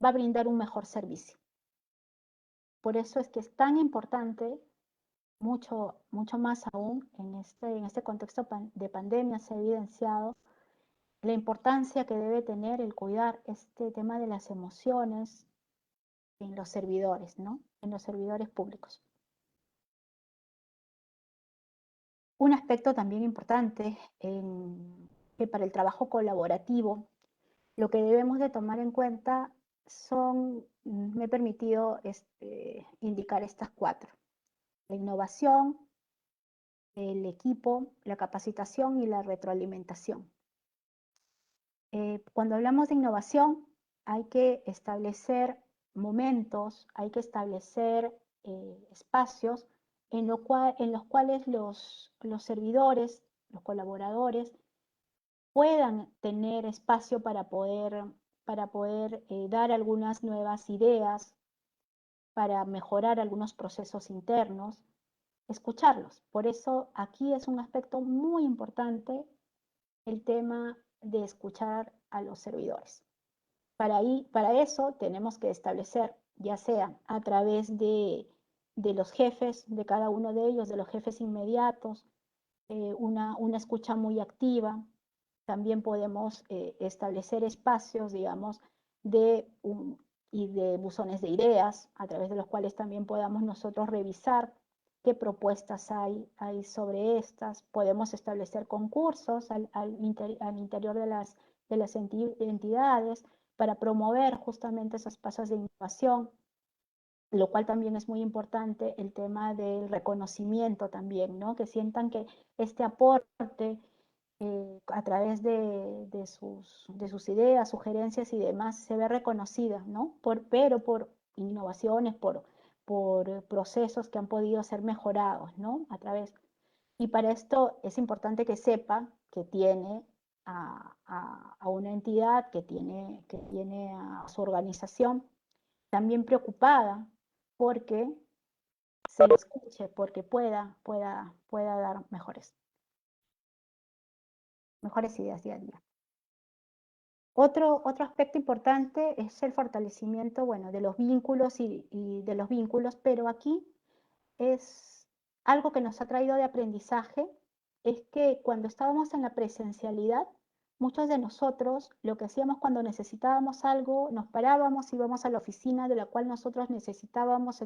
va a brindar un mejor servicio. Por eso es que es tan importante, mucho más aún en este contexto de pandemia se ha evidenciado la importancia que debe tener el cuidar este tema de las emociones en los servidores, ¿no? En los servidores públicos. Un aspecto también importante que para el trabajo colaborativo, lo que debemos de tomar en cuenta me he permitido indicar estas 4. La innovación, el equipo, la capacitación y la retroalimentación. Cuando hablamos de innovación, hay que establecer momentos, hay que establecer espacios en los cuales los servidores, los colaboradores, puedan tener espacio para poder dar algunas nuevas ideas, para mejorar algunos procesos internos, escucharlos. Por eso aquí es un aspecto muy importante el tema de escuchar a los servidores. Para eso tenemos que establecer, ya sea a través de los jefes, de cada uno de ellos, de los jefes inmediatos, una escucha muy activa. También podemos establecer espacios, digamos, y de buzones de ideas, a través de los cuales también podamos nosotros revisar qué propuestas hay sobre estas. Podemos establecer concursos al interior de las entidades para promover justamente esos espacios de innovación, lo cual también es muy importante, el tema del reconocimiento también, ¿no? Que sientan que este aporte a través de sus ideas, sugerencias y demás se ve reconocida, ¿no? Pero por innovaciones, por procesos que han podido ser mejorados, ¿no? Y para esto es importante que sepa que tiene a una entidad, que tiene a su organización también preocupada porque se le escuche, porque pueda dar mejores ideas día a día. Otro aspecto importante es el fortalecimiento, bueno, de los vínculos y de los vínculos, pero aquí es algo que nos ha traído de aprendizaje, es que cuando estábamos en la presencialidad, muchos de nosotros lo que hacíamos cuando necesitábamos algo, nos parábamos, íbamos a la oficina de la cual nosotros necesitábamos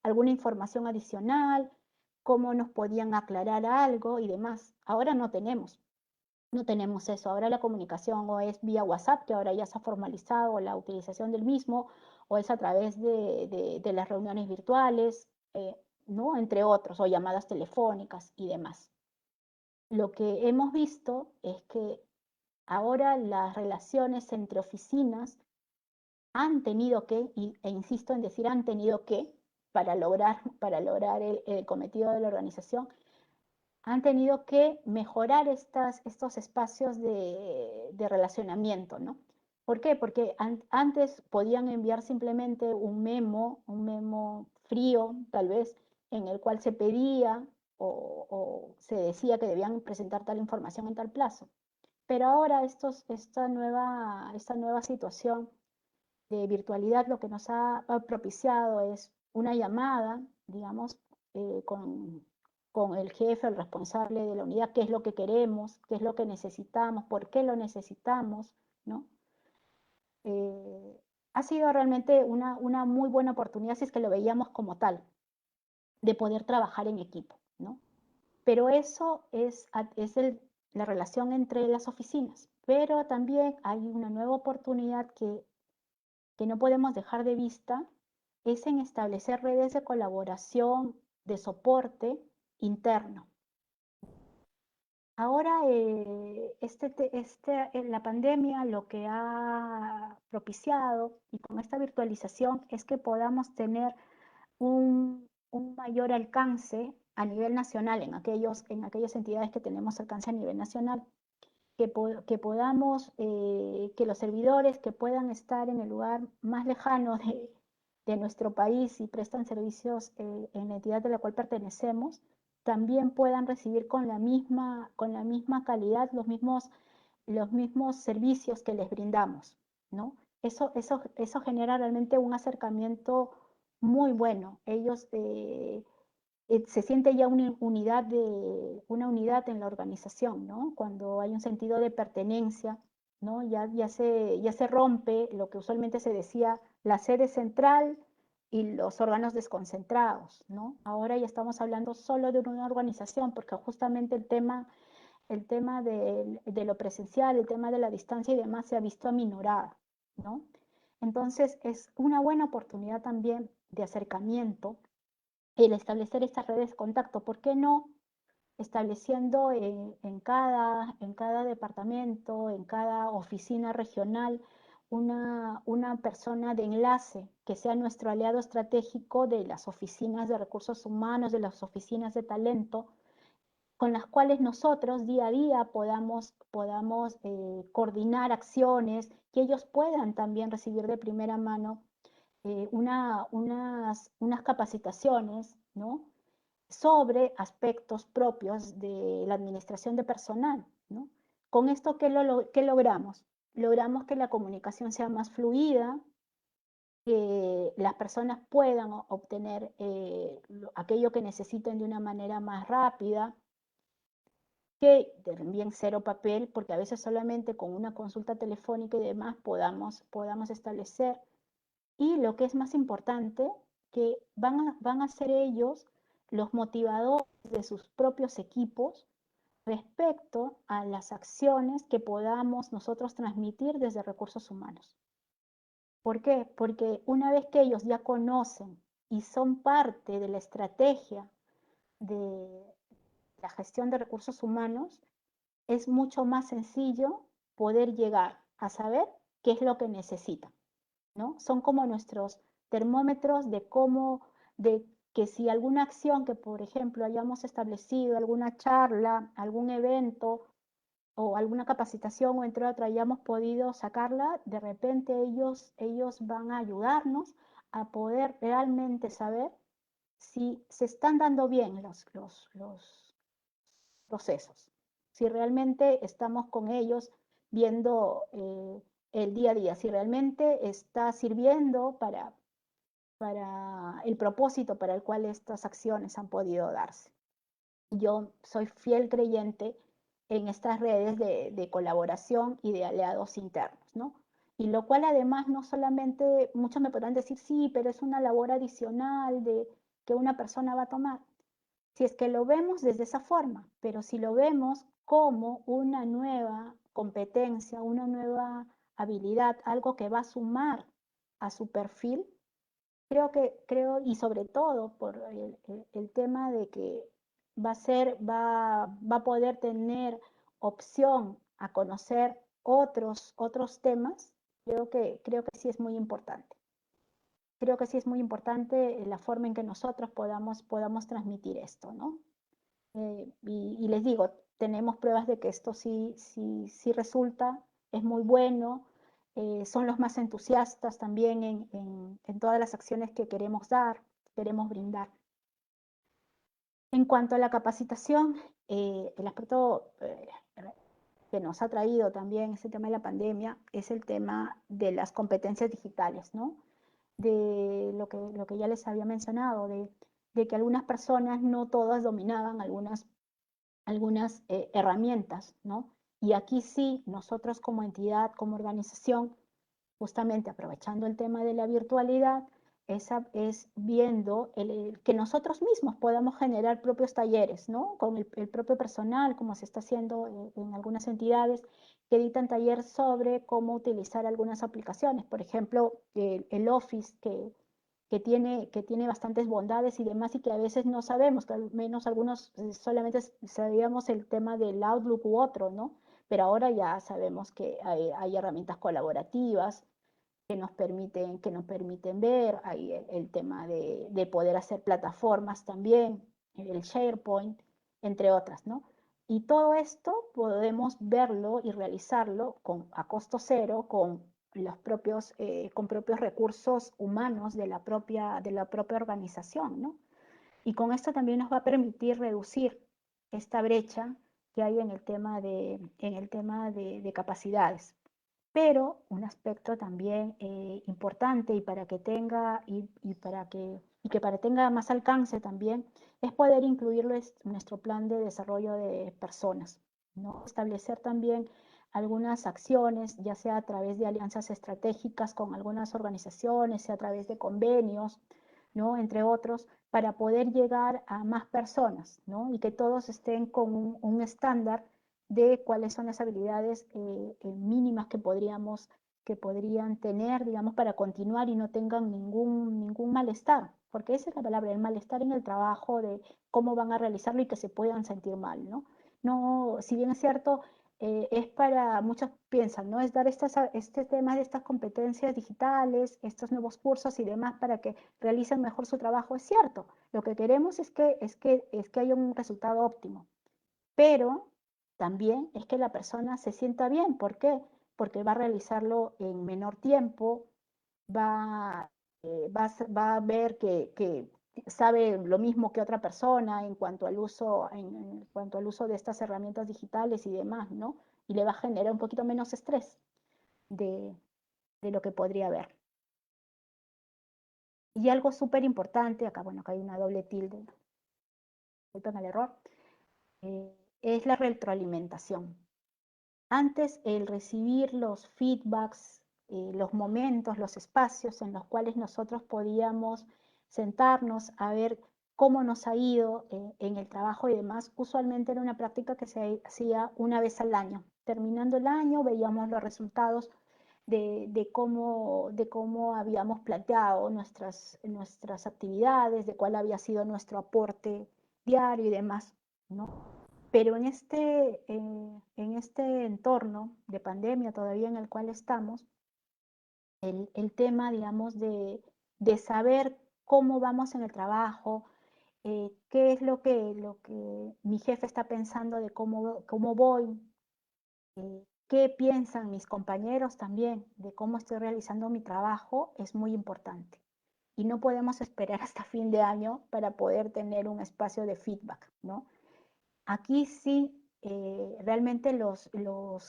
alguna información adicional, cómo nos podían aclarar algo y demás. Ahora no tenemos eso. Ahora la comunicación o es vía WhatsApp, que ahora ya se ha formalizado la utilización del mismo, o es a través de las reuniones virtuales, ¿no? Entre otros, o llamadas telefónicas y demás. Lo que hemos visto es que ahora las relaciones entre oficinas han tenido que, e insisto en decir han tenido que, para lograr el cometido de la organización, han tenido que mejorar estos espacios de relacionamiento, ¿no? ¿Por qué? Porque antes podían enviar simplemente un memo frío, tal vez, en el cual se pedía o se decía que debían presentar tal información en tal plazo. Pero ahora esta nueva situación de virtualidad lo que nos ha propiciado es una llamada, digamos, con el jefe, el responsable de la unidad, qué es lo que queremos, qué es lo que necesitamos, por qué lo necesitamos, ¿no? Ha sido realmente una muy buena oportunidad, si es que lo veíamos como tal, de poder trabajar en equipo, ¿no? Pero eso es la relación entre las oficinas. Pero también hay una nueva oportunidad que no podemos dejar de vista, es en establecer redes de colaboración, de soporte interno. Ahora, la pandemia lo que ha propiciado, y con esta virtualización, es que podamos tener un mayor alcance a nivel nacional, en aquellas entidades que tenemos alcance a nivel nacional, que podamos, que los servidores que puedan estar en el lugar más lejano de nuestro país y prestan servicios en la entidad de la cual pertenecemos, también puedan recibir con la misma calidad los mismos servicios que les brindamos, ¿no? Eso genera realmente un acercamiento muy bueno. Ellos se siente ya una unidad en la organización, ¿no? Cuando hay un sentido de pertenencia, ¿no? Ya se rompe lo que usualmente se decía, la sede central y los órganos desconcentrados, ¿no? Ahora ya estamos hablando solo de una organización, porque justamente el tema de lo presencial, el tema de la distancia y demás se ha visto aminorada, ¿no? Entonces es una buena oportunidad también de acercamiento el establecer estas redes de contacto. ¿Por qué no estableciendo en cada departamento, en cada oficina regional, una persona de enlace que sea nuestro aliado estratégico de las oficinas de recursos humanos, de las oficinas de talento, con las cuales nosotros día a día podamos coordinar acciones, que ellos puedan también recibir de primera mano unas capacitaciones, ¿no?, sobre aspectos propios de la administración de personal, ¿no? Con esto, ¿qué logramos? Logramos que la comunicación sea más fluida, que las personas puedan obtener aquello que necesiten de una manera más rápida, que también cero papel, porque a veces solamente con una consulta telefónica y demás podamos establecer. Y lo que es más importante, que van a ser ellos los motivadores de sus propios equipos respecto a las acciones que podamos nosotros transmitir desde recursos humanos. ¿Por qué? Porque una vez que ellos ya conocen y son parte de la estrategia de la gestión de recursos humanos, es mucho más sencillo poder llegar a saber qué es lo que necesitan, ¿no? Son como nuestros termómetros de que si alguna acción que, por ejemplo, hayamos establecido, alguna charla, algún evento o alguna capacitación o entre otras hayamos podido sacarla, de repente ellos van a ayudarnos a poder realmente saber si se están dando bien los procesos, si realmente estamos con ellos viendo el día a día, si realmente está sirviendo para el propósito para el cual estas acciones han podido darse. Yo soy fiel creyente en estas redes de colaboración y de aliados internos, ¿no? Y lo cual además no solamente, muchos me podrán decir, sí, pero es una labor adicional que una persona va a tomar. Si es que lo vemos desde esa forma, pero si lo vemos como una nueva competencia, una nueva habilidad, algo que va a sumar a su perfil, creo, y sobre todo por el tema de que va a poder tener opción a conocer otros temas, creo que sí es muy importante. Creo que sí es muy importante la forma en que nosotros podamos transmitir esto, ¿no? Y les digo, tenemos pruebas de que esto sí resulta, es muy bueno, son los más entusiastas también en todas las acciones que queremos dar, queremos brindar. En cuanto a la capacitación, el aspecto que nos ha traído también ese tema de la pandemia es el tema de las competencias digitales, ¿no? De lo que ya les había mencionado, de que algunas personas no todas dominaban algunas herramientas, ¿no? Y aquí sí, nosotros como entidad, como organización, justamente aprovechando el tema de la virtualidad, es viendo que nosotros mismos podamos generar propios talleres, ¿no? Con el propio personal, como se está haciendo en algunas entidades que editan talleres sobre cómo utilizar algunas aplicaciones. Por ejemplo, el Office, que tiene bastantes bondades y demás, y que a veces no sabemos, que al menos algunos solamente sabíamos el tema del Outlook u otro, ¿no? Pero ahora ya sabemos que hay herramientas colaborativas que nos permiten ver, hay el tema de poder hacer plataformas también, el SharePoint, entre otras, ¿no? Y todo esto podemos verlo y realizarlo a costo cero con propios recursos humanos de la propia organización, ¿no? Y con esto también nos va a permitir reducir esta brecha que hay en el tema de capacidades. Pero un aspecto también importante y para que tenga tenga más alcance también es poder incluirlo en nuestro plan de desarrollo de personas, ¿no? Establecer también algunas acciones, ya sea a través de alianzas estratégicas con algunas organizaciones, sea a través de convenios, ¿no? Entre otros, para poder llegar a más personas, ¿no? Y que todos estén con un estándar de cuáles son las habilidades mínimas que podrían tener, digamos, para continuar y no tengan ningún malestar, porque esa es la palabra, el malestar en el trabajo, de cómo van a realizarlo y que se puedan sentir mal, ¿no? No, si bien es cierto, es para, muchos piensan, ¿no? Es dar este tema de estas competencias digitales, estos nuevos cursos y demás para que realicen mejor su trabajo, es cierto. Lo que queremos es que haya un resultado óptimo, pero también es que la persona se sienta bien. ¿Por qué? Porque va a realizarlo en menor tiempo, va, va a ver que sabe lo mismo que otra persona en cuanto al uso, en cuanto al uso de estas herramientas digitales y demás, ¿no? Y le va a generar un poquito menos estrés de lo que podría haber. Y algo súper importante, acá, bueno, acá hay una doble tilde, disculpen el error, es la retroalimentación. Antes, el recibir los feedbacks, los momentos, los espacios en los cuales nosotros podíamos sentarnos a ver cómo nos ha ido en el trabajo y demás, usualmente era una práctica que se hacía una vez al año. Terminando el año, veíamos los resultados de cómo habíamos planteado nuestras actividades, de cuál había sido nuestro aporte diario y demás, ¿no? Pero en este entorno de pandemia todavía en el cual estamos, el tema, digamos, de saber cómo vamos en el trabajo, qué es lo que mi jefe está pensando de cómo voy, qué piensan mis compañeros también de cómo estoy realizando mi trabajo, es muy importante. Y no podemos esperar hasta fin de año para poder tener un espacio de feedback, ¿no? Aquí sí, realmente los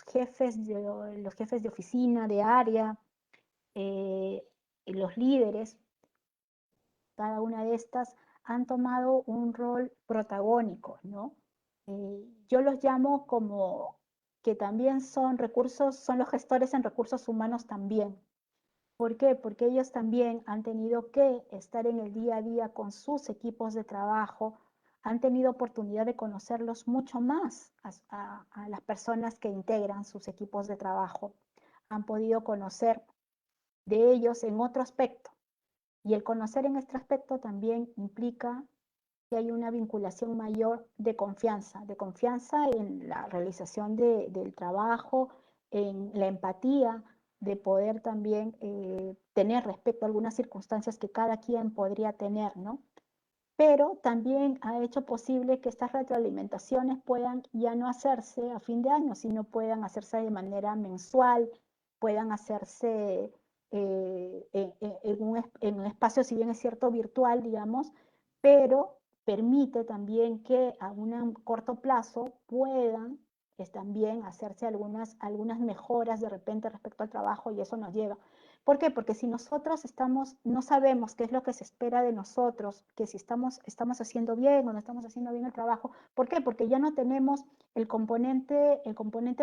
jefes de oficina, de área, los líderes, cada una de estas han tomado un rol protagónico, ¿no? Yo los llamo como que también son los gestores en recursos humanos también. ¿Por qué? Porque ellos también han tenido que estar en el día a día con sus equipos de trabajo, han tenido oportunidad de conocerlos mucho más a las personas que integran sus equipos de trabajo, han podido conocer de ellos en otro aspecto. Y el conocer en este aspecto también implica que hay una vinculación mayor de confianza en la realización del trabajo, en la empatía, de poder también tener respecto a algunas circunstancias que cada quien podría tener, ¿no? Pero también ha hecho posible que estas retroalimentaciones puedan ya no hacerse a fin de año, sino puedan hacerse de manera mensual, puedan hacerse en un espacio, si bien es cierto, virtual, digamos, pero permite también que a un corto plazo puedan también hacerse algunas mejoras de repente respecto al trabajo y eso nos lleva. ¿Por qué? Porque si nosotros no sabemos qué es lo que se espera de nosotros, que si estamos haciendo bien o no estamos haciendo bien el trabajo, ¿por qué? Porque ya no tenemos el componente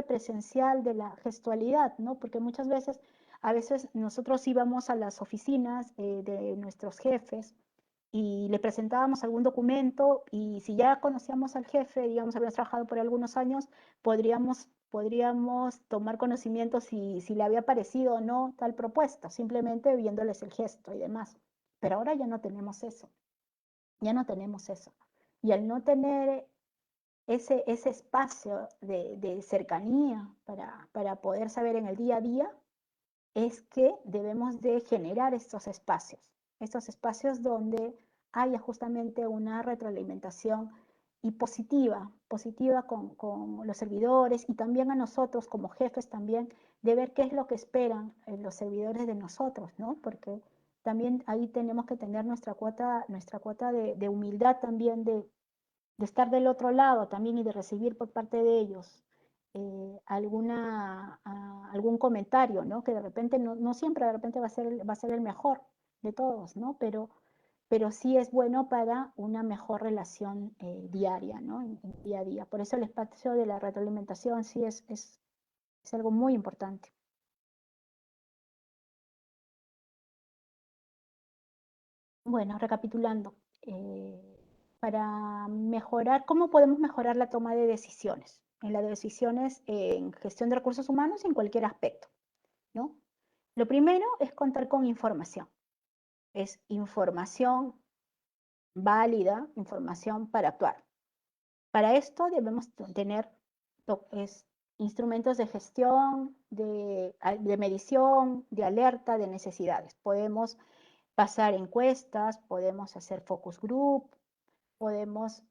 presencial de la gestualidad, ¿no? Porque muchas veces, a veces nosotros íbamos a las oficinas de nuestros jefes y le presentábamos algún documento y si ya conocíamos al jefe, digamos, habíamos trabajado por algunos años, podríamos tomar conocimiento si le había parecido o no tal propuesta, simplemente viéndoles el gesto y demás. Pero ahora ya no tenemos eso, ya no tenemos eso. Y al no tener ese espacio de cercanía para poder saber en el día a día, es que debemos de generar estos espacios donde haya justamente una retroalimentación y positiva con los servidores y también a nosotros como jefes también, de ver qué es lo que esperan los servidores de nosotros, ¿no? Porque también ahí tenemos que tener nuestra cuota de humildad también, de estar del otro lado también y de recibir por parte de ellos algún comentario, ¿no? Que de repente no siempre de repente va a ser el mejor de todos, ¿no? Pero sí es bueno para una mejor relación diaria, ¿no? En día a día. Por eso el espacio de la retroalimentación sí es algo muy importante. Bueno, recapitulando, para mejorar, ¿cómo podemos mejorar la toma de decisiones? En las decisiones en gestión de recursos humanos en cualquier aspecto, ¿no? Lo primero es contar con información. Es información válida, información para actuar. Para esto debemos tener instrumentos de gestión, de medición, de alerta, de necesidades. Podemos pasar encuestas, podemos hacer focus group, podemos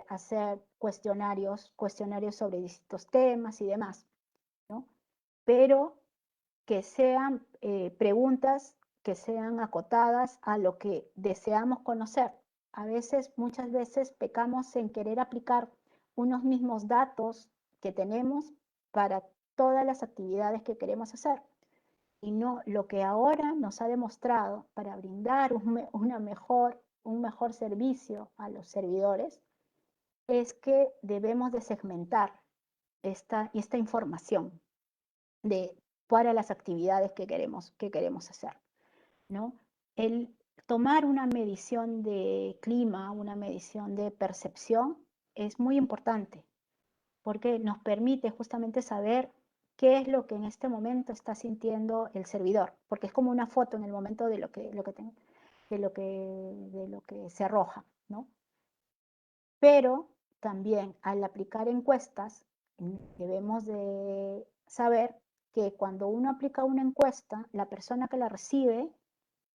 hacer cuestionarios sobre distintos temas y demás, ¿no? Pero que sean preguntas que sean acotadas a lo que deseamos conocer. A veces, muchas veces, pecamos en querer aplicar unos mismos datos que tenemos para todas las actividades que queremos hacer. Y no lo que ahora nos ha demostrado para brindar un mejor servicio a los servidores es que debemos de segmentar esta información para las actividades que queremos hacer, ¿no? El tomar una medición de clima, una medición de percepción, es muy importante porque nos permite justamente saber qué es lo que en este momento está sintiendo el servidor, porque es como una foto en el momento de lo que se arroja, ¿no? Pero también al aplicar encuestas, debemos de saber que cuando uno aplica una encuesta, la persona que la recibe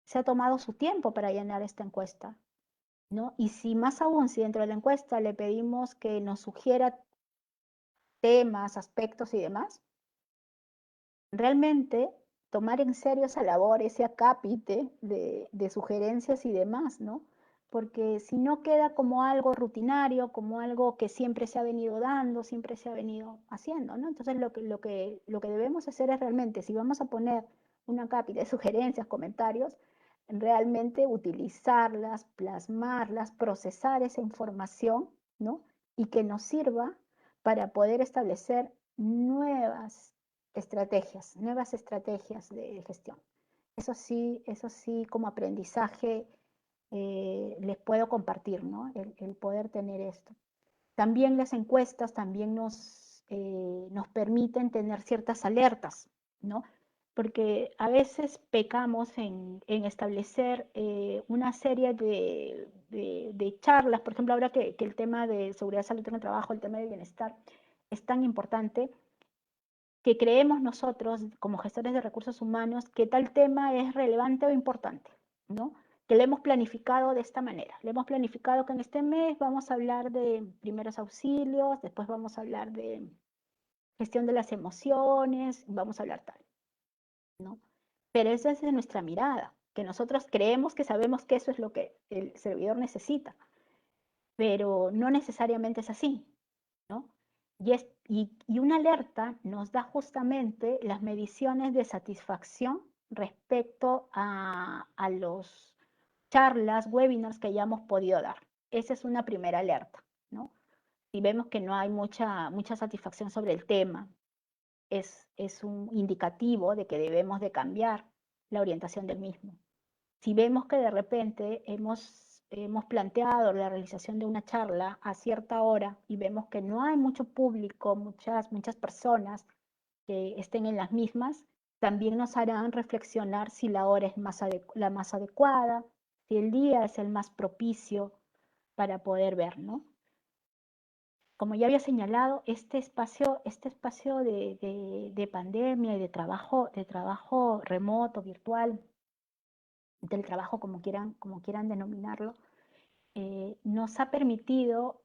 se ha tomado su tiempo para llenar esta encuesta, ¿no? Y si más aún, si dentro de la encuesta le pedimos que nos sugiera temas, aspectos y demás, realmente tomar en serio esa labor, ese acápite de sugerencias y demás, ¿no? Porque si no queda como algo rutinario, como algo que siempre se ha venido dando, siempre se ha venido haciendo, ¿no? Entonces lo que debemos hacer es realmente, si vamos a poner un acápite de sugerencias, comentarios, realmente utilizarlas, plasmarlas, procesar esa información, ¿no? Y que nos sirva para poder establecer nuevas estrategias de gestión. Eso sí, como aprendizaje les puedo compartir, ¿no? El poder tener esto. También las encuestas también nos permiten tener ciertas alertas, ¿no? Porque a veces pecamos en establecer una serie de charlas, por ejemplo, ahora que el tema de seguridad, salud en el trabajo, el tema de bienestar es tan importante, que creemos nosotros, como gestores de recursos humanos, que tal tema es relevante o importante, ¿no? Que lo hemos planificado de esta manera. Le hemos planificado que en este mes vamos a hablar de primeros auxilios, después vamos a hablar de gestión de las emociones, vamos a hablar tal, ¿no? Pero esa es de nuestra mirada, que nosotros creemos que sabemos que eso es lo que el servidor necesita, pero no necesariamente es así, ¿no? Y una alerta nos da justamente las mediciones de satisfacción respecto a los charlas, webinars que hayamos podido dar. Esa es una primera alerta, ¿no? Si vemos que no hay mucha satisfacción sobre el tema, es un indicativo de que debemos de cambiar la orientación del mismo. Si vemos que de repente hemos planteado la realización de una charla a cierta hora y vemos que no hay mucho público, muchas personas que estén en las mismas, también nos harán reflexionar si la hora es la más adecuada, si el día es el más propicio para poder ver, ¿no? Como ya había señalado, este espacio de pandemia y de trabajo remoto, virtual, del trabajo como quieran denominarlo, nos ha permitido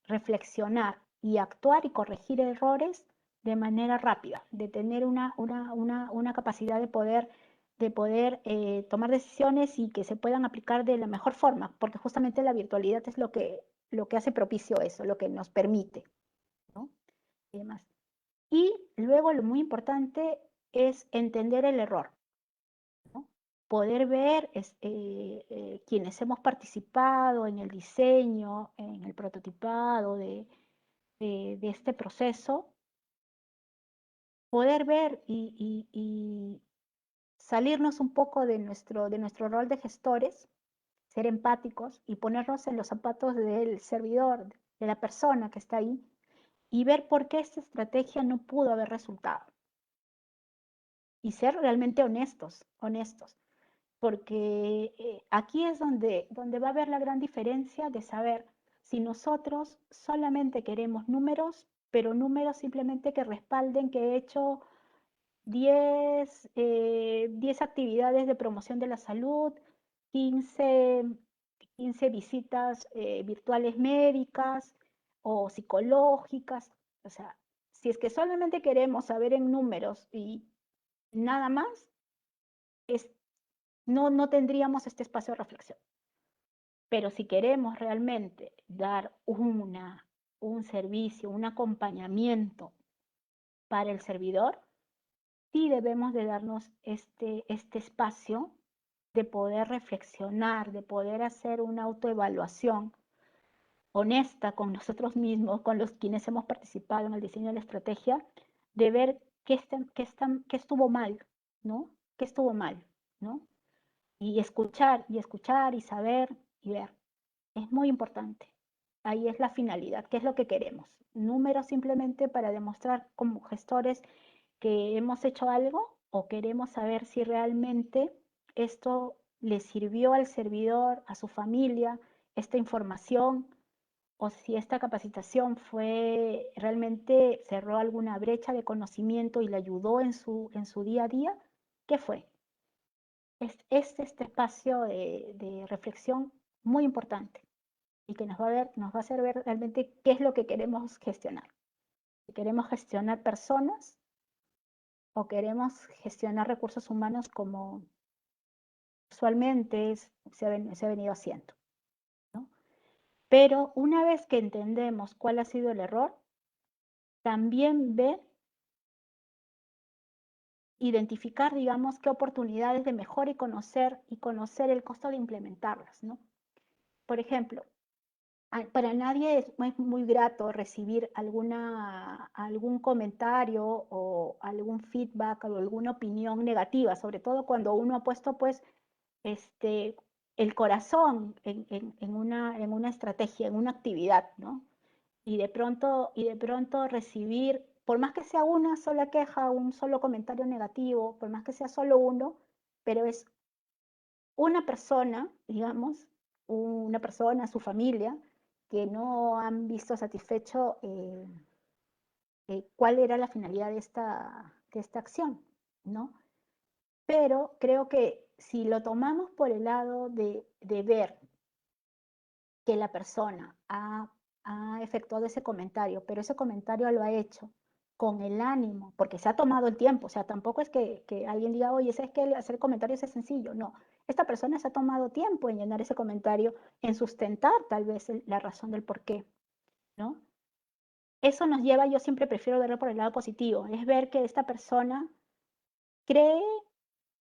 reflexionar y actuar y corregir errores de manera rápida, de tener una capacidad de poder tomar decisiones y que se puedan aplicar de la mejor forma, porque justamente la virtualidad es lo que hace propicio eso, lo que nos permite, ¿no? Y demás. Y luego lo muy importante es entender el error, ¿no? Poder ver quienes hemos participado en el diseño, en el prototipado de este proceso, poder ver y salirnos un poco de nuestro rol de gestores, ser empáticos y ponernos en los zapatos del servidor, de la persona que está ahí, y ver por qué esta estrategia no pudo haber resultado. Y ser realmente honestos. Porque aquí es donde va a haber la gran diferencia de saber si nosotros solamente queremos números, pero números simplemente que respalden que he hecho 10 actividades de promoción de la salud, 15 15 visitas virtuales médicas o psicológicas. O sea, si es que solamente queremos saber en números y nada más, no tendríamos este espacio de reflexión. Pero si queremos realmente dar un servicio, un acompañamiento para el servidor, sí debemos de darnos este espacio de poder reflexionar, de poder hacer una autoevaluación honesta con nosotros mismos, con los quienes hemos participado en el diseño de la estrategia, de ver qué estuvo mal, ¿no? ¿Qué estuvo mal, ¿no? Y escuchar y saber y ver. Es muy importante. Ahí es la finalidad, qué es lo que queremos. Números simplemente para demostrar como gestores que hemos hecho algo o queremos saber si realmente esto le sirvió al servidor, a su familia, esta información, o si esta capacitación fue realmente cerró alguna brecha de conocimiento y le ayudó en su día a día. ¿Qué fue? Es este espacio de reflexión muy importante y que nos va a hacer ver realmente qué es lo que queremos gestionar. Si queremos gestionar personas o queremos gestionar recursos humanos como usualmente se ha venido haciendo, ¿no? Pero una vez que entendemos cuál ha sido el error, también identificar, digamos, qué oportunidades de mejora y conocer el costo de implementarlas, ¿no? Por ejemplo, para nadie es muy grato recibir algún comentario o algún feedback o alguna opinión negativa, sobre todo cuando uno ha puesto pues el corazón en una estrategia, en una actividad, ¿no? Y de pronto recibir, por más que sea una sola queja, un solo comentario negativo, por más que sea solo uno, pero es una persona, digamos, una persona, su familia, que no han visto satisfecho cuál era la finalidad de esta acción, ¿no? Pero creo que si lo tomamos por el lado de ver que la persona ha efectuado ese comentario, pero ese comentario lo ha hecho con el ánimo, porque se ha tomado el tiempo, o sea, tampoco es que alguien diga, oye, es que hacer comentarios es sencillo, no, esta persona se ha tomado tiempo en llenar ese comentario, en sustentar tal vez la razón del por qué, ¿no? Eso nos lleva, yo siempre prefiero verlo por el lado positivo, es ver que esta persona cree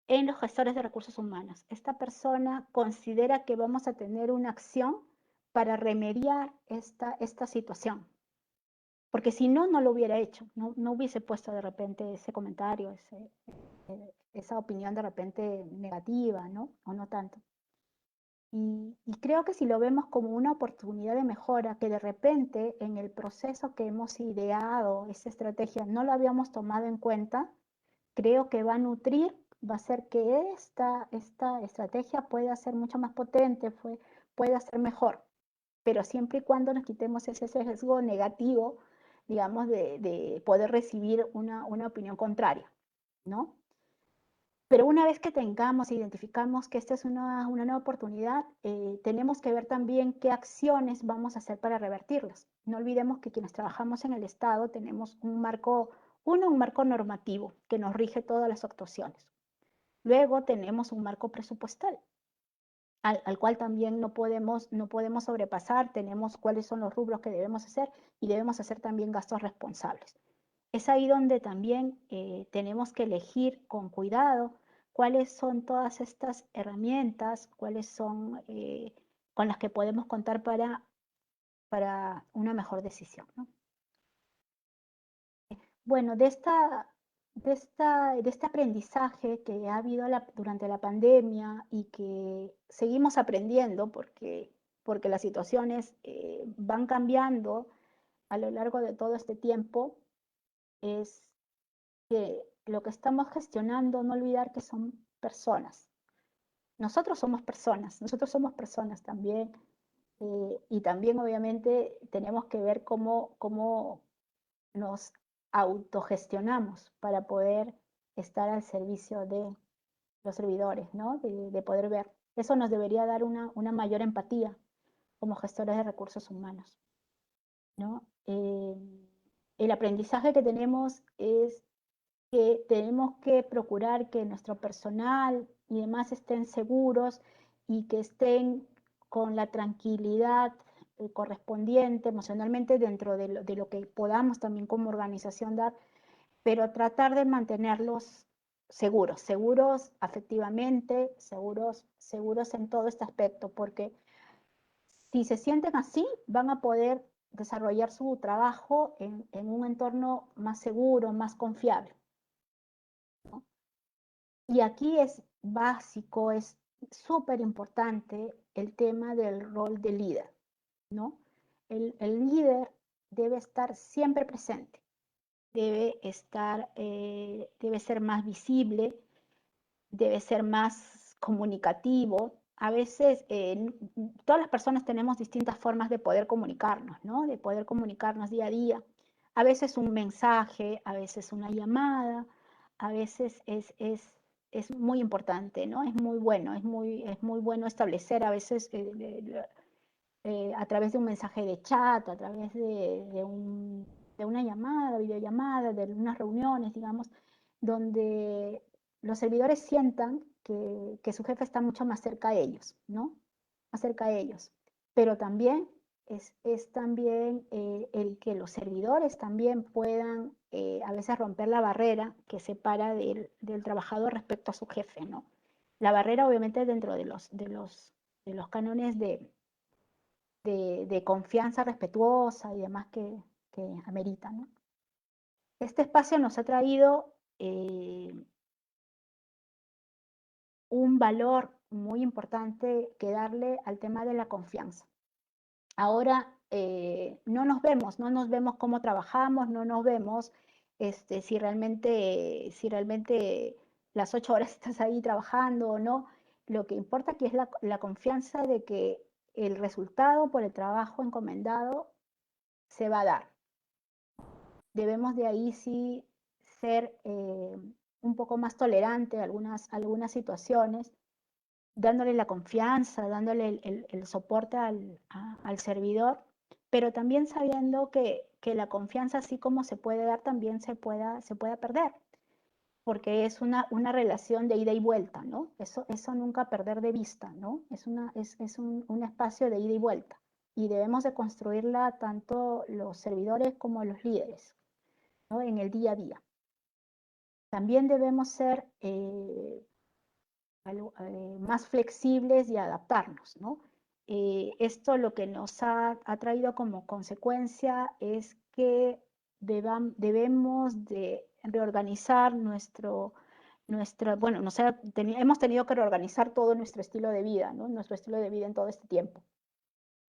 en los gestores de recursos humanos. Esta persona considera que vamos a tener una acción para remediar esta situación. Porque si no, no lo hubiera hecho, no hubiese puesto de repente ese comentario, esa opinión de repente negativa, ¿no? O no tanto. Y creo que si lo vemos como una oportunidad de mejora, que de repente en el proceso que hemos ideado, esa estrategia, no lo habíamos tomado en cuenta, creo que va a nutrir, va a hacer que esta estrategia pueda ser mucho más potente, pueda ser mejor, pero siempre y cuando nos quitemos ese sesgo negativo, digamos, de poder recibir una opinión contraria, ¿no? Pero una vez que identificamos que esta es una nueva oportunidad, tenemos que ver también qué acciones vamos a hacer para revertirlas. No olvidemos que quienes trabajamos en el Estado tenemos un marco normativo que nos rige todas las actuaciones. Luego tenemos un marco presupuestal, al cual también no podemos sobrepasar, tenemos cuáles son los rubros que debemos hacer y debemos hacer también gastos responsables. Es ahí donde también tenemos que elegir con cuidado cuáles son todas estas herramientas, cuáles son con las que podemos contar para una mejor decisión, ¿no? Bueno, de este aprendizaje que ha habido durante la pandemia y que seguimos aprendiendo porque las situaciones van cambiando a lo largo de todo este tiempo, es que lo que estamos gestionando, no olvidar que son personas. Nosotros somos personas también, y también obviamente tenemos que ver cómo nos autogestionamos para poder estar al servicio de los servidores, ¿no? De poder ver Eso nos debería dar una mayor empatía como gestores de recursos humanos, ¿no? El aprendizaje que tenemos es que tenemos que procurar que nuestro personal y demás estén seguros y que estén con la tranquilidad correspondiente emocionalmente dentro de lo que podamos también como organización dar, pero tratar de mantenerlos seguros, seguros afectivamente, seguros en todo este aspecto, porque si se sienten así, van a poder desarrollar su trabajo en un entorno más seguro, más confiable. Y aquí es básico, es súper importante el tema del rol de líder, ¿no? El líder debe estar siempre presente, debe ser más visible, debe ser más comunicativo. A veces todas las personas tenemos distintas formas de poder comunicarnos, ¿no? De poder comunicarnos día a día. A veces un mensaje, a veces una llamada, a veces es muy importante, ¿no? Es muy bueno, es muy bueno establecer a veces a través de un mensaje de chat, a través de una llamada, videollamada, de unas reuniones, digamos, donde los servidores sientan que su jefe está mucho más cerca de ellos, ¿no? Más cerca de ellos. Pero también es también el que los servidores también puedan a veces romper la barrera que separa del trabajador respecto a su jefe, ¿no? La barrera obviamente dentro de los cánones de confianza respetuosa y demás que amerita, ¿no? Este espacio nos ha traído un valor muy importante que darle al tema de la confianza. Ahora no nos vemos cómo trabajamos, no nos vemos si realmente las 8 horas estás ahí trabajando o no. Lo que importa aquí es la confianza de que el resultado por el trabajo encomendado se va a dar. Debemos de ahí sí ser un poco más tolerante a algunas situaciones, dándole la confianza, dándole el soporte al servidor, pero también sabiendo que la confianza, así como se puede dar, también se pueda perder, porque es una relación de ida y vuelta, ¿no? Eso nunca perder de vista, ¿no? Es un espacio de ida y vuelta, y debemos de construirla tanto los servidores como los líderes, ¿no? En el día a día. También debemos ser más flexibles y adaptarnos, ¿no? Esto lo que nos ha traído como consecuencia es que debemos de reorganizar hemos tenido que reorganizar todo nuestro estilo de vida, ¿no? Nuestro estilo de vida en todo este tiempo.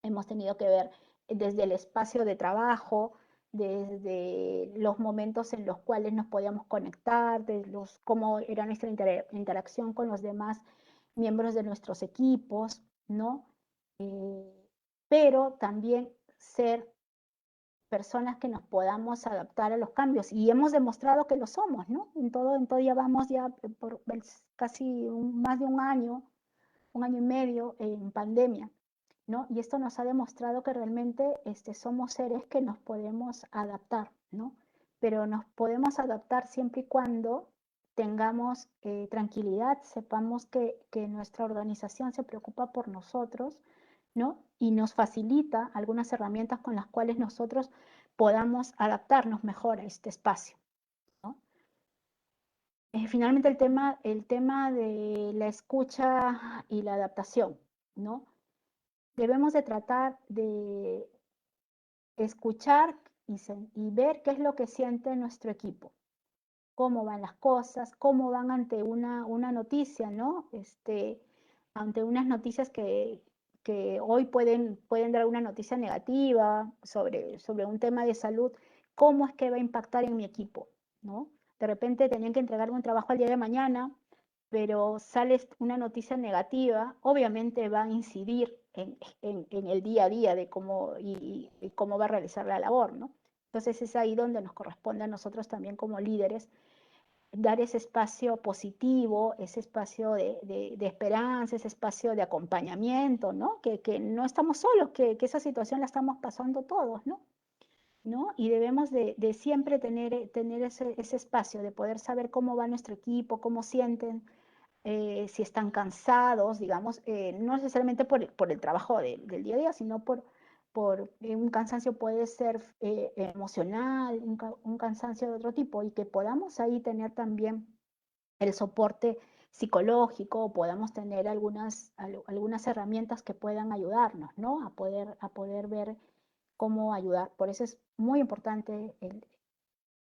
Hemos tenido que ver desde el espacio de trabajo, desde los momentos en los cuales nos podíamos conectar, cómo era nuestra interacción con los demás miembros de nuestros equipos, ¿no? Pero también ser personas que nos podamos adaptar a los cambios, y hemos demostrado que lo somos, ¿no? En todo ya vamos ya por casi más de un año y medio en pandemia, ¿no? Y esto nos ha demostrado que realmente somos seres que nos podemos adaptar, ¿no? Pero nos podemos adaptar siempre y cuando tengamos tranquilidad, sepamos que nuestra organización se preocupa por nosotros, ¿no? Y nos facilita algunas herramientas con las cuales nosotros podamos adaptarnos mejor a este espacio, ¿no? Finalmente el tema de la escucha y la adaptación, ¿no? Debemos de tratar de escuchar y ver qué es lo que siente nuestro equipo, cómo van las cosas, cómo van ante una noticia, ¿no? Ante unas noticias que hoy pueden dar una noticia negativa sobre un tema de salud, ¿cómo es que va a impactar en mi equipo, ¿no? De repente tenían que entregarme un trabajo al día de mañana, pero sale una noticia negativa, obviamente va a incidir en el día a día de cómo, y cómo va a realizar la labor, ¿no? Entonces es ahí donde nos corresponde a nosotros también como líderes dar ese espacio positivo, ese espacio de esperanza, ese espacio de acompañamiento, ¿no? Que no estamos solos, que esa situación la estamos pasando todos, ¿no? ¿No? Y debemos de siempre tener ese espacio, de poder saber cómo va nuestro equipo, cómo sienten, si están cansados, digamos, no necesariamente por el trabajo del día a día, sino por un cansancio puede ser emocional, un cansancio de otro tipo, y que podamos ahí tener también el soporte psicológico, podamos tener algunas herramientas que puedan ayudarnos, ¿no? A poder ver cómo ayudar. Por eso es muy importante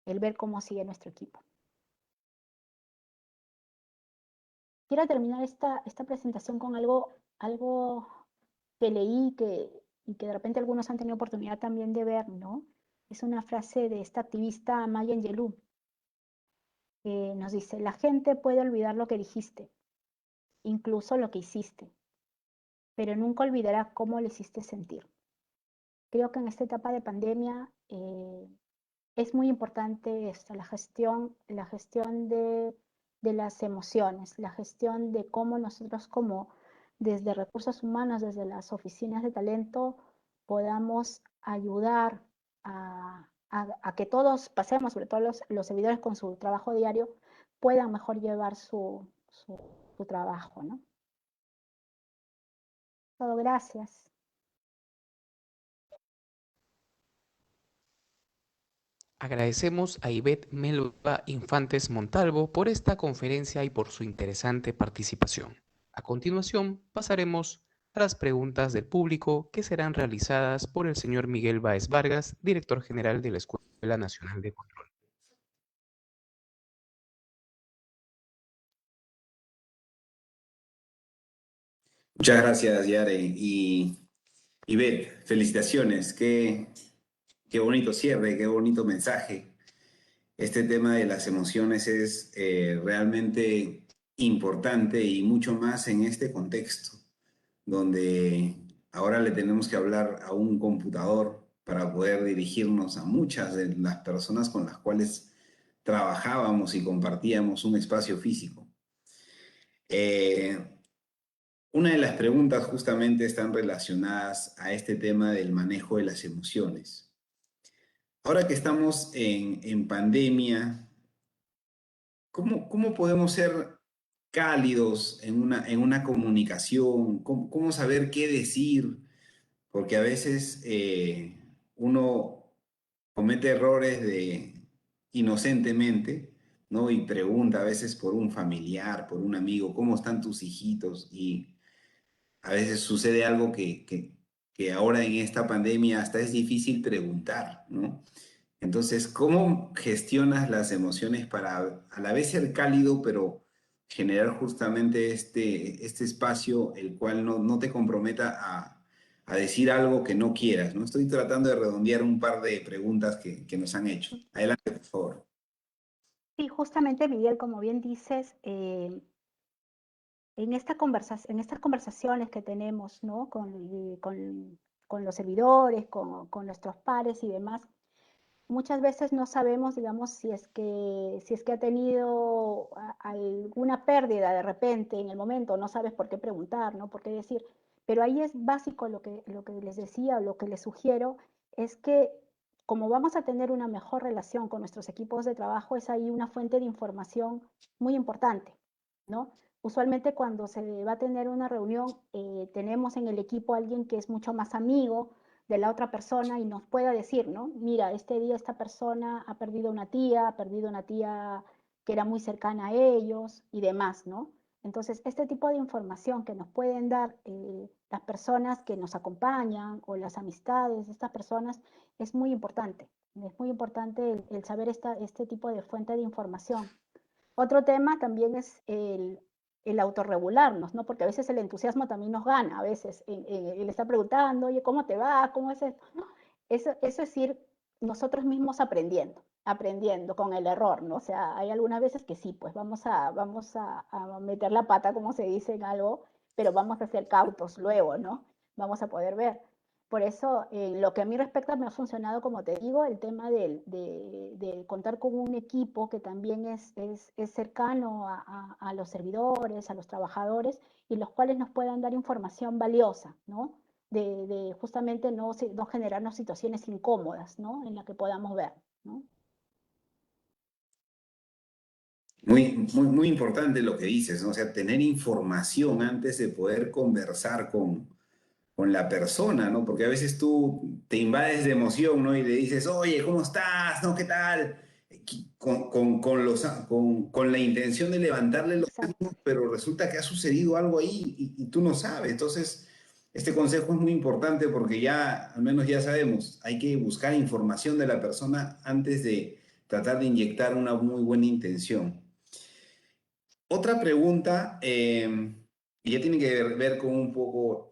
el ver cómo sigue nuestro equipo. Quiero terminar esta presentación con algo que leí y que de repente algunos han tenido oportunidad también de ver, ¿no? Es una frase de esta activista Maya Angelou, que nos dice: la gente puede olvidar lo que dijiste, incluso lo que hiciste, pero nunca olvidará cómo le hiciste sentir. Creo que en esta etapa de pandemia es muy importante esto, la gestión de las emociones, la gestión de cómo nosotros desde recursos humanos, desde las oficinas de talento, podamos ayudar a que todos pasemos, sobre todo los servidores con su trabajo diario, puedan mejor llevar su trabajo, ¿no? Todo, gracias. Agradecemos a Ivette Melba Infantes Montalvo por esta conferencia y por su interesante participación. A continuación, pasaremos a las preguntas del público que serán realizadas por el señor Miguel Báez Vargas, director general de la Escuela Nacional de Control. Muchas gracias, Yare. Y Ivette, felicitaciones. Qué bonito cierre, qué bonito mensaje. Este tema de las emociones es realmente importante y mucho más en este contexto, donde ahora le tenemos que hablar a un computador para poder dirigirnos a muchas de las personas con las cuales trabajábamos y compartíamos un espacio físico. Una de las preguntas justamente están relacionadas a este tema del manejo de las emociones. Ahora que estamos en pandemia, ¿cómo podemos ser cálidos en una comunicación? ¿Cómo saber qué decir? Porque a veces uno comete errores inocentemente, ¿no? Y pregunta a veces por un familiar, por un amigo, ¿cómo están tus hijitos? Y a veces sucede algo que ahora en esta pandemia hasta es difícil preguntar, ¿no? Entonces, ¿cómo gestionas las emociones para a la vez ser cálido, pero generar justamente este espacio el cual no te comprometa a decir algo que no quieras, ¿no? Estoy tratando de redondear un par de preguntas que nos han hecho. Adelante, por favor. Sí, justamente, Miguel, como bien dices, en estas conversaciones que tenemos, ¿no? Con los servidores, con nuestros pares y demás, muchas veces no sabemos, digamos, si es que ha tenido alguna pérdida de repente en el momento, no sabes por qué preguntar, ¿no? Por qué decir. Pero ahí es básico lo que les decía, o lo que les sugiero, es que como vamos a tener una mejor relación con nuestros equipos de trabajo, es ahí una fuente de información muy importante, ¿no? Usualmente cuando se va a tener una reunión, tenemos en el equipo a alguien que es mucho más amigo de la otra persona y nos pueda decir, ¿no? Mira, este día esta persona ha perdido una tía que era muy cercana a ellos y demás, ¿no? Entonces, este tipo de información que nos pueden dar las personas que nos acompañan o las amistades de estas personas es muy importante. Es muy importante el saber este tipo de fuente de información. Otro tema también es el autorregularnos, ¿no? Porque a veces el entusiasmo también nos gana, a veces él está preguntando, oye, ¿cómo te va? ¿Cómo es esto? ¿No? Eso es ir nosotros mismos aprendiendo con el error, ¿no? O sea, hay algunas veces que sí, pues vamos a meter la pata, como se dice en algo, pero vamos a ser cautos luego, ¿no? Vamos a poder ver. Por eso, lo que a mí respecta, me ha funcionado, como te digo, el tema de contar con un equipo que también es cercano a los servidores, a los trabajadores, y los cuales nos puedan dar información valiosa, ¿no? De justamente no generarnos situaciones incómodas, ¿no? En las que podamos ver, ¿no? Muy importante lo que dices, ¿no? O sea, tener información antes de poder conversar con la persona, ¿no? Porque a veces tú te invades de emoción, ¿no? Y le dices, oye, ¿cómo estás? ¿No? ¿Qué tal? Con la intención de levantarle los Exacto. ánimos, pero resulta que ha sucedido algo ahí y tú no sabes. Entonces, este consejo es muy importante porque ya, al menos ya sabemos, hay que buscar información de la persona antes de tratar de inyectar una muy buena intención. Otra pregunta, y ya tiene que ver con un poco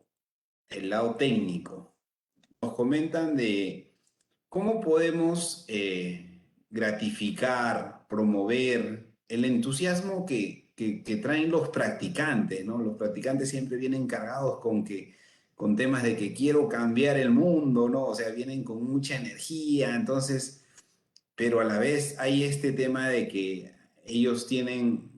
el lado técnico. Nos comentan de cómo podemos gratificar, promover el entusiasmo que traen los practicantes, ¿no? Los practicantes siempre vienen cargados con temas de que quiero cambiar el mundo, ¿no? O sea, vienen con mucha energía, entonces, pero a la vez hay este tema de que ellos tienen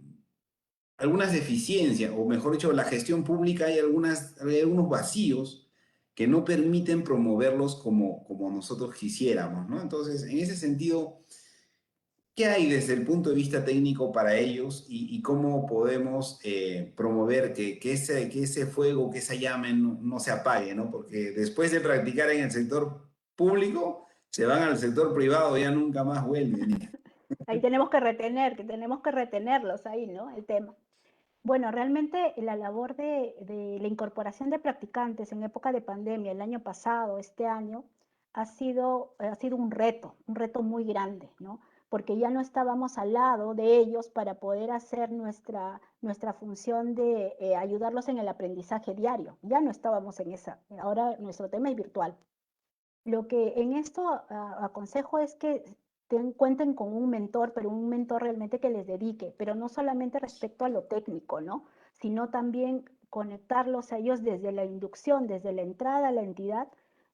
algunas deficiencias, o mejor dicho, la gestión pública hay algunos vacíos que no permiten promoverlos como nosotros quisiéramos, ¿no? Entonces, en ese sentido, ¿qué hay desde el punto de vista técnico para ellos y cómo podemos promover que ese fuego, que esa llama no se apague, ¿no? Porque después de practicar en el sector público, se van al sector privado y ya nunca más vuelven. Ahí tenemos que retenerlos ahí, ¿no? El tema. Bueno, realmente la labor de la incorporación de practicantes en época de pandemia, el año pasado, este año, ha sido un reto muy grande, ¿no? Porque ya no estábamos al lado de ellos para poder hacer nuestra función de ayudarlos en el aprendizaje diario. Ya no estábamos en esa. Ahora nuestro tema es virtual. Lo que en esto aconsejo es que cuenten con un mentor, pero un mentor realmente que les dedique, pero no solamente respecto a lo técnico, ¿no? Sino también conectarlos a ellos desde la inducción, desde la entrada a la entidad,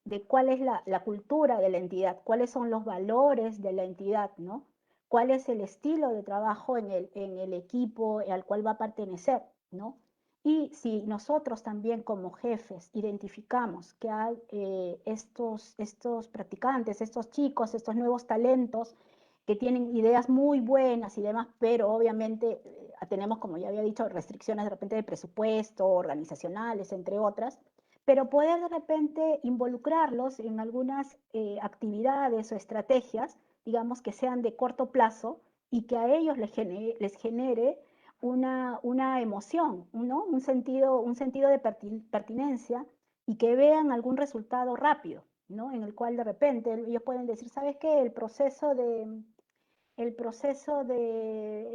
de cuál es la cultura de la entidad, cuáles son los valores de la entidad, ¿no? Cuál es el estilo de trabajo en el equipo al cual va a pertenecer, ¿no? Y si nosotros también como jefes identificamos que hay estos practicantes, estos chicos, estos nuevos talentos que tienen ideas muy buenas y demás, pero obviamente tenemos, como ya había dicho, restricciones de repente de presupuesto, organizacionales, entre otras, pero poder de repente involucrarlos en algunas actividades o estrategias, digamos, que sean de corto plazo y que a ellos les genere una emoción, ¿no? Un sentido de pertinencia y que vean algún resultado rápido, ¿no? En el cual de repente ellos pueden decir, ¿sabes qué? El proceso de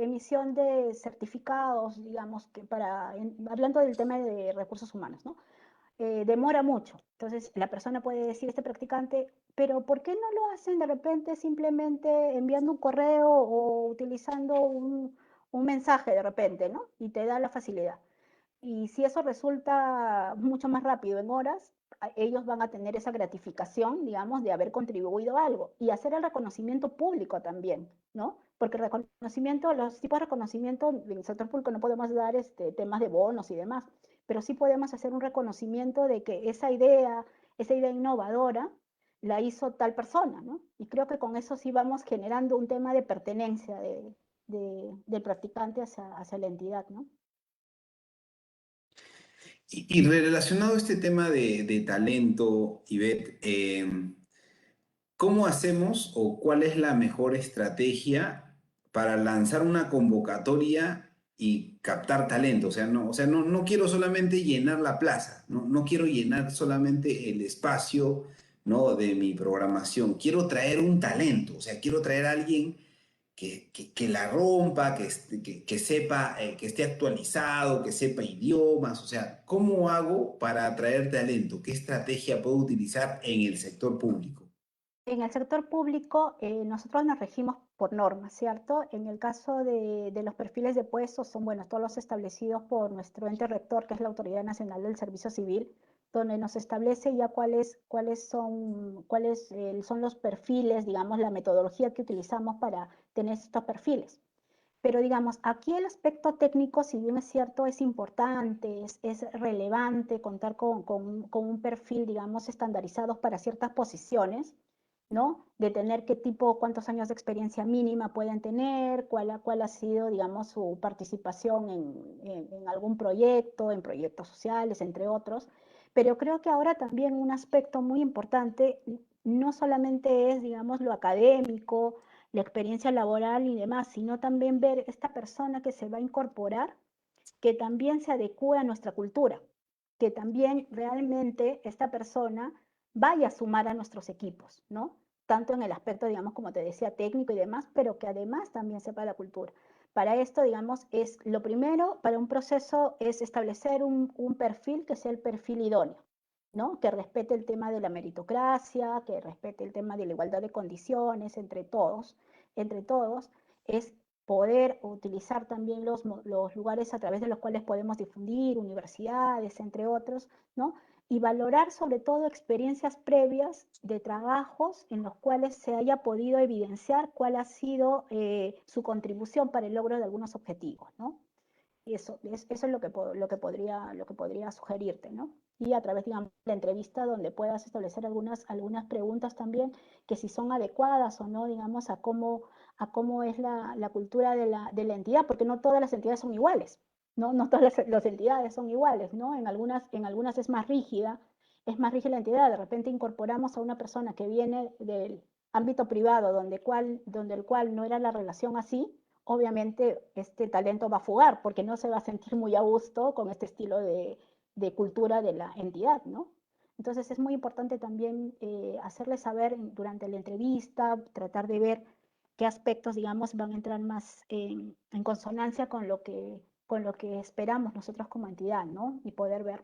emisión de certificados, digamos, hablando del tema de recursos humanos, ¿no? Demora mucho. Entonces, la persona puede decir, este practicante, pero ¿por qué no lo hacen de repente simplemente enviando un correo o utilizando un mensaje de repente, ¿no? Y te da la facilidad. Y si eso resulta mucho más rápido en horas, ellos van a tener esa gratificación, digamos, de haber contribuido a algo y hacer el reconocimiento público también, ¿no? Porque los tipos de reconocimiento en el sector público no podemos dar temas de bonos y demás, pero sí podemos hacer un reconocimiento de que esa idea innovadora la hizo tal persona, ¿no? Y creo que con eso sí vamos generando un tema de pertenencia del practicante hacia la entidad, ¿no? Y relacionado a este tema de talento, Ivette, ¿cómo hacemos o cuál es la mejor estrategia para lanzar una convocatoria y captar talento? O sea, no quiero solamente llenar la plaza, no quiero llenar solamente el espacio, ¿no? De mi programación. Quiero traer un talento, o sea, quiero traer a alguien que la rompa, que sepa, que esté actualizado, que sepa idiomas. O sea, ¿cómo hago para atraer talento? ¿Qué estrategia puedo utilizar en el sector público? En el sector público, nosotros nos regimos por normas, ¿cierto? En el caso de los perfiles de puestos, son, bueno, todos los establecidos por nuestro ente rector, que es la Autoridad Nacional del Servicio Civil, donde nos establece ya cuáles son los perfiles, digamos, la metodología que utilizamos para tener estos perfiles. Pero digamos, aquí el aspecto técnico, si bien es cierto, es importante, es relevante contar con un perfil, digamos, estandarizado para ciertas posiciones, ¿no? De tener cuántos años de experiencia mínima pueden tener, cuál ha sido, digamos, su participación en algún proyecto, en proyectos sociales, entre otros. Pero creo que ahora también un aspecto muy importante no solamente es, digamos, lo académico, la experiencia laboral y demás, sino también ver esta persona que se va a incorporar, que también se adecue a nuestra cultura, que también realmente esta persona vaya a sumar a nuestros equipos, ¿no? Tanto en el aspecto, digamos, como te decía, técnico y demás, pero que además también sepa la cultura. Para esto, digamos, es lo primero, para un proceso es establecer un perfil que sea el perfil idóneo, ¿no? Que respete el tema de la meritocracia, que respete el tema de la igualdad de condiciones entre todos, es poder utilizar también los lugares a través de los cuales podemos difundir, universidades, entre otros, ¿no? Y valorar sobre todo experiencias previas de trabajos en los cuales se haya podido evidenciar cuál ha sido su contribución para el logro de algunos objetivos, ¿no? Y eso es lo que podría sugerirte, ¿no? Y a través, digamos, de la entrevista donde puedas establecer algunas preguntas también que si son adecuadas o no, digamos, a cómo es la cultura de la entidad, porque no todas las entidades son iguales, ¿no? No todas las entidades son iguales, ¿no? En algunas es más rígida la entidad. De repente incorporamos a una persona que viene del ámbito privado donde el cual no era la relación así, obviamente este talento va a fugar porque no se va a sentir muy a gusto con este estilo de cultura de la entidad, ¿no? Entonces es muy importante también hacerle saber durante la entrevista, tratar de ver qué aspectos, digamos, van a entrar más en consonancia con lo que esperamos nosotros como entidad, ¿no? Y poder ver.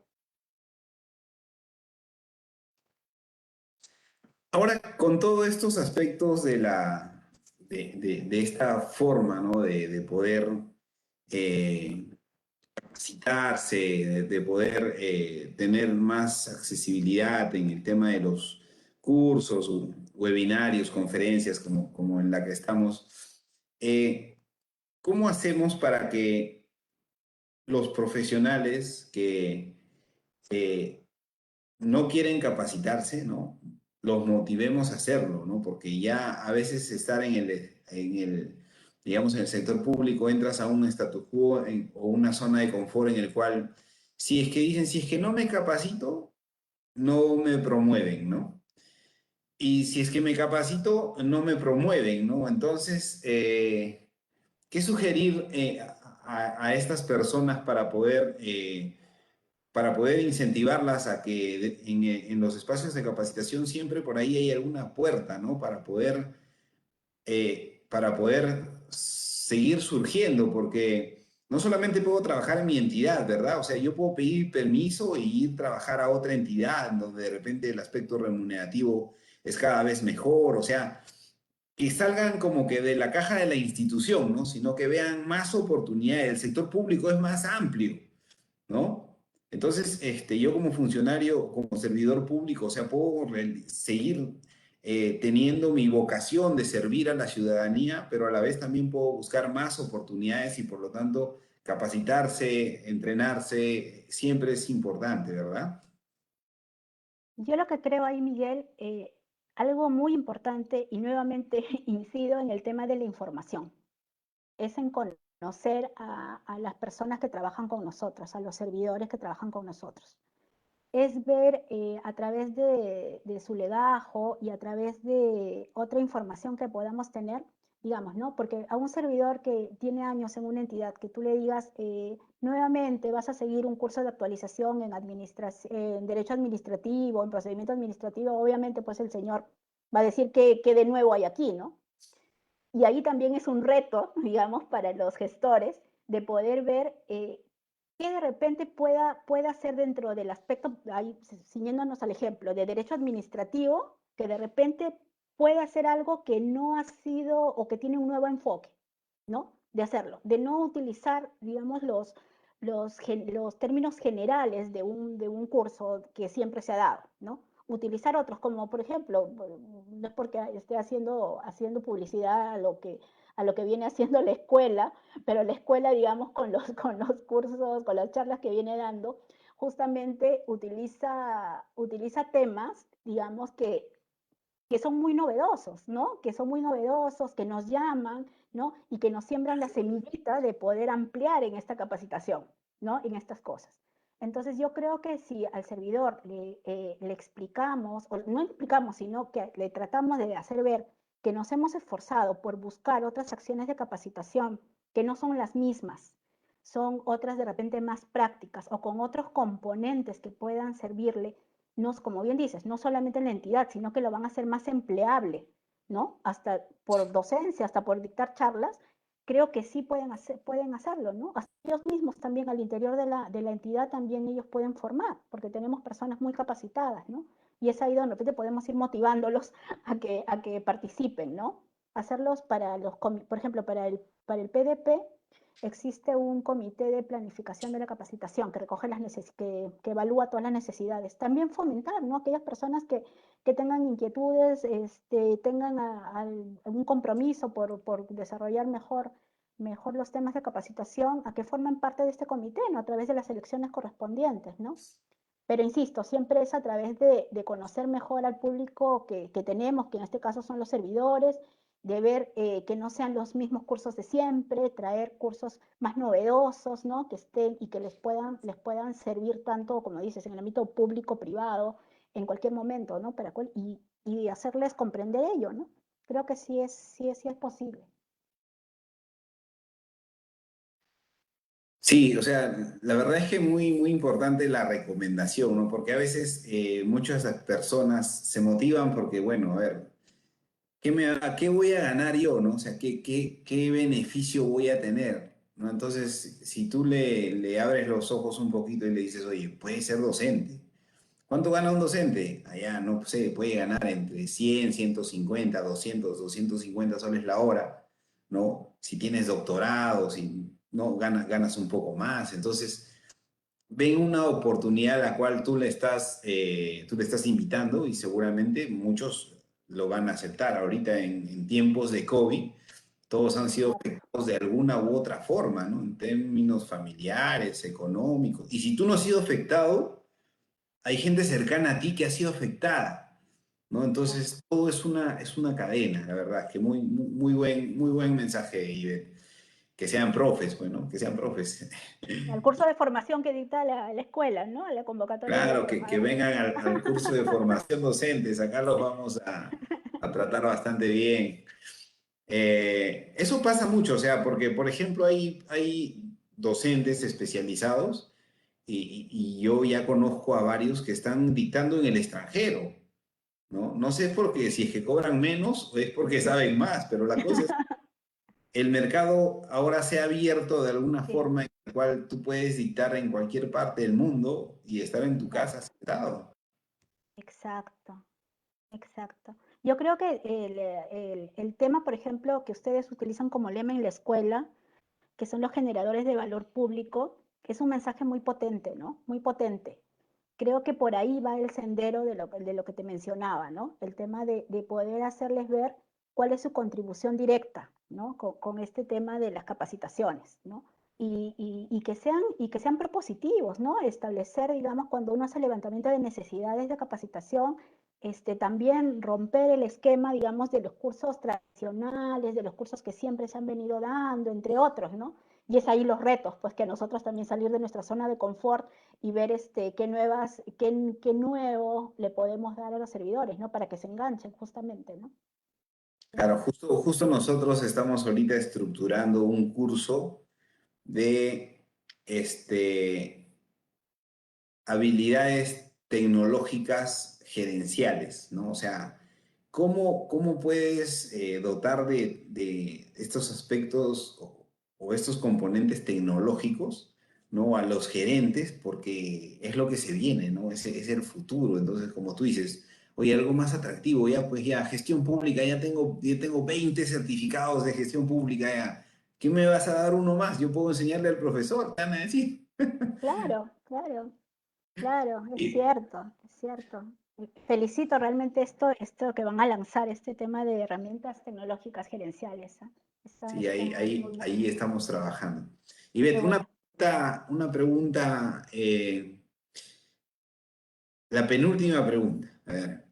Ahora, con todos estos aspectos de esta forma, ¿no? De poder capacitarse, de poder tener más accesibilidad en el tema de los cursos, webinarios, conferencias como en la que estamos, ¿cómo hacemos para que los profesionales que no quieren capacitarse, ¿no? Los motivemos a hacerlo, ¿no? Porque ya a veces estar digamos, en el sector público, entras a un status quo o una zona de confort en el cual, si es que dicen, si es que no me capacito, no me promueven, ¿no? Y si es que me capacito, no me promueven, ¿no? Entonces, ¿qué sugerir a estas personas para poder incentivarlas a que en los espacios de capacitación siempre por ahí hay alguna puerta, ¿no? Para poder seguir surgiendo, porque no solamente puedo trabajar en mi entidad, ¿verdad? O sea, yo puedo pedir permiso y ir a trabajar a otra entidad donde de repente el aspecto remunerativo es cada vez mejor, o sea, que salgan como que de la caja de la institución, ¿no? Sino que vean más oportunidades. El sector público es más amplio, ¿no? Entonces, yo como funcionario, como servidor público, o sea, puedo seguir teniendo mi vocación de servir a la ciudadanía, pero a la vez también puedo buscar más oportunidades y por lo tanto capacitarse, entrenarse, siempre es importante, ¿verdad? Yo lo que creo ahí, Miguel, algo muy importante, y nuevamente incido en el tema de la información, es en conocer a las personas que trabajan con nosotros, a los servidores que trabajan con nosotros. Es ver a través de su legajo y a través de otra información que podamos tener, digamos, ¿no? Porque a un servidor que tiene años en una entidad, que tú le digas, nuevamente vas a seguir un curso de actualización en derecho administrativo, en procedimiento administrativo, obviamente pues el señor va a decir que de nuevo hay aquí, ¿no? Y ahí también es un reto, digamos, para los gestores de poder ver qué de repente pueda ser dentro del aspecto, ahí, ciñéndonos al ejemplo, de derecho administrativo, que de repente pueda ser algo que no ha sido o que tiene un nuevo enfoque, ¿no? De hacerlo, de no utilizar, digamos, los términos generales de un curso que siempre se ha dado, ¿no? Utilizar otros, como por ejemplo, no es porque esté haciendo publicidad a lo que viene haciendo la escuela, pero la escuela, digamos, con los cursos, con las charlas que viene dando, justamente utiliza temas, digamos, que son muy novedosos, ¿no? Que son muy novedosos, que nos llaman, ¿no? Y que nos siembran la semillita de poder ampliar en esta capacitación, ¿no? En estas cosas. Entonces yo creo que si al servidor le explicamos, o no explicamos, sino que le tratamos de hacer ver que nos hemos esforzado por buscar otras acciones de capacitación que no son las mismas, son otras de repente más prácticas o con otros componentes que puedan servirle, no, como bien dices, no solamente en la entidad, sino que lo van a hacer más empleable, ¿no? Hasta por docencia, hasta por dictar charlas, creo que sí pueden hacerlo, ¿no? Hasta ellos mismos también al interior de la entidad también ellos pueden formar, porque tenemos personas muy capacitadas, ¿no? Y es ahí donde de repente podemos ir motivándolos a que participen, ¿no? Hacerlos para los, por ejemplo, para el PDP, existe un comité de planificación de la capacitación que recoge que evalúa todas las necesidades. También fomentar, ¿no? Aquellas personas que tengan inquietudes, tengan algún compromiso por desarrollar mejor los temas de capacitación, a que formen parte de este comité, ¿no? A través de las elecciones correspondientes, ¿no? Pero insisto, siempre es a través de conocer mejor al público que tenemos, que en este caso son los servidores, de ver que no sean los mismos cursos de siempre, traer cursos más novedosos, ¿no? Que estén y que les puedan servir tanto, como dices, en el ámbito público-privado, en cualquier momento, ¿no? Y hacerles comprender ello, ¿no? Creo que sí es posible. Sí, o sea, la verdad es que muy importante la recomendación, ¿no? Porque a veces muchas personas se motivan porque, bueno, a ver, ¿qué voy a ganar yo, no? O sea, ¿qué beneficio voy a tener? ¿No? Entonces, si tú le abres los ojos un poquito y le dices, oye, puedes ser docente. ¿Cuánto gana un docente? Allá, no sé, puede ganar entre 100, 150, 200, 250 soles la hora, ¿no? Si tienes doctorado, si no, ganas un poco más. Entonces, ven una oportunidad a la cual tú le estás invitando y seguramente muchos lo van a aceptar. Ahorita en tiempos de COVID, todos han sido afectados de alguna u otra forma, ¿no? En términos familiares, económicos. Y si tú no has sido afectado, hay gente cercana a ti que ha sido afectada, ¿no? Entonces, todo es una cadena, la verdad, que muy buen mensaje, Ivette. Que sean profes, bueno, que sean profes. El curso de formación que dicta la escuela, ¿no? La convocatoria de la Claro, que escuela. vengan al curso de formación docentes, acá los vamos a tratar bastante bien. Eso pasa mucho, o sea, porque, por ejemplo, hay docentes especializados y yo ya conozco a varios que están dictando en el extranjero, ¿no? No sé por qué, si es que cobran menos o es porque saben más, pero la cosa es el mercado ahora se ha abierto de alguna Sí, forma en la cual tú puedes dictar en cualquier parte del mundo y estar en tu casa exacto, sentado. exacto, exacto. Yo creo que el tema, por ejemplo, que ustedes utilizan como lema en la escuela, que son los generadores de valor público, es un mensaje muy potente, ¿no? Muy potente. Creo que por ahí va el sendero de lo que te mencionaba, ¿no? El tema de poder hacerles ver cuál es su contribución directa, ¿no? Con este tema de las capacitaciones, ¿no? Y que sean propositivos, ¿no? Establecer, digamos, cuando uno hace levantamiento de necesidades de capacitación, también romper el esquema, digamos, de los cursos tradicionales, de los cursos que siempre se han venido dando, entre otros, ¿no? Y es ahí los retos, pues que nosotros también salir de nuestra zona de confort y ver qué nuevo le podemos dar a los servidores, ¿no? Para que se enganchen justamente, ¿no? Claro, justo nosotros estamos ahorita estructurando un curso de habilidades tecnológicas gerenciales, ¿no? O sea, cómo puedes dotar de estos aspectos o estos componentes tecnológicos, ¿no? A los gerentes, porque es lo que se viene, ¿no? Es el futuro. Entonces, como tú dices, oye, algo más atractivo, ya pues ya, gestión pública, ya tengo 20 certificados de gestión pública, ya. ¿Qué me vas a dar uno más? Yo puedo enseñarle al profesor, te van a decir. Claro, claro, claro, es Y, cierto, es cierto. Felicito realmente esto que van a lanzar, este tema de herramientas tecnológicas gerenciales, ¿ah? sí, Está muy bien. ahí estamos trabajando. Y Qué Beth, bueno. una pregunta, la penúltima pregunta. A ver,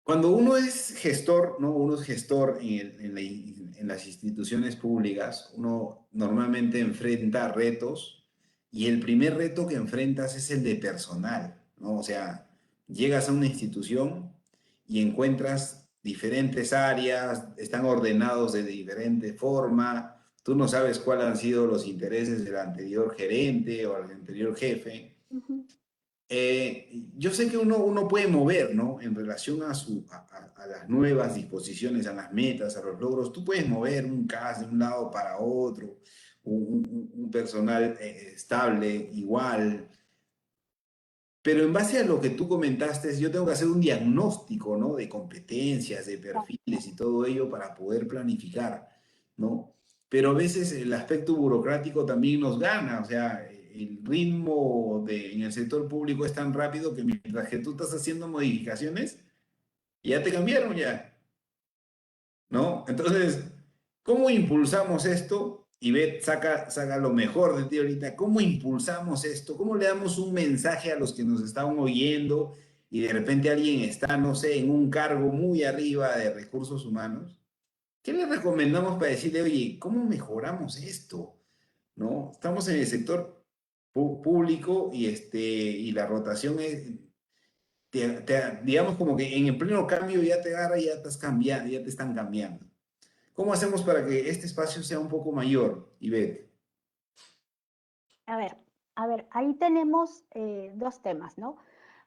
cuando uno es gestor, ¿no? Uno es gestor en las instituciones públicas, uno normalmente enfrenta retos y el primer reto que enfrentas es el de personal, ¿no? O sea, llegas a una institución y encuentras diferentes áreas, están ordenados de diferente forma, tú no sabes cuáles han sido los intereses del anterior gerente o del anterior jefe. Ujú. Yo sé que uno puede mover, ¿no? En relación a las nuevas disposiciones, a las metas, a los logros, tú puedes mover un CAS de un lado para otro, un personal estable, igual, pero en base a lo que tú comentaste, yo tengo que hacer un diagnóstico, ¿no? De competencias, de perfiles y todo ello para poder planificar, ¿no? Pero a veces el aspecto burocrático también nos gana, o sea, el ritmo en el sector público es tan rápido que mientras que tú estás haciendo modificaciones, ya te cambiaron ya. ¿No? Entonces, ¿cómo impulsamos esto? Y Beth saca lo mejor de ti ahorita. ¿Cómo impulsamos esto? ¿Cómo le damos un mensaje a los que nos están oyendo y de repente alguien está, no sé, en un cargo muy arriba de recursos humanos? ¿Qué le recomendamos para decirle, oye, ¿cómo mejoramos esto? ¿No? Estamos en el sector público y la rotación es, digamos como que en el pleno cambio ya te agarra y ya te estás cambiando, ya te están cambiando. ¿Cómo hacemos para que este espacio sea un poco mayor, Ivette? A ver, a ver, ahí tenemos dos temas, ¿no?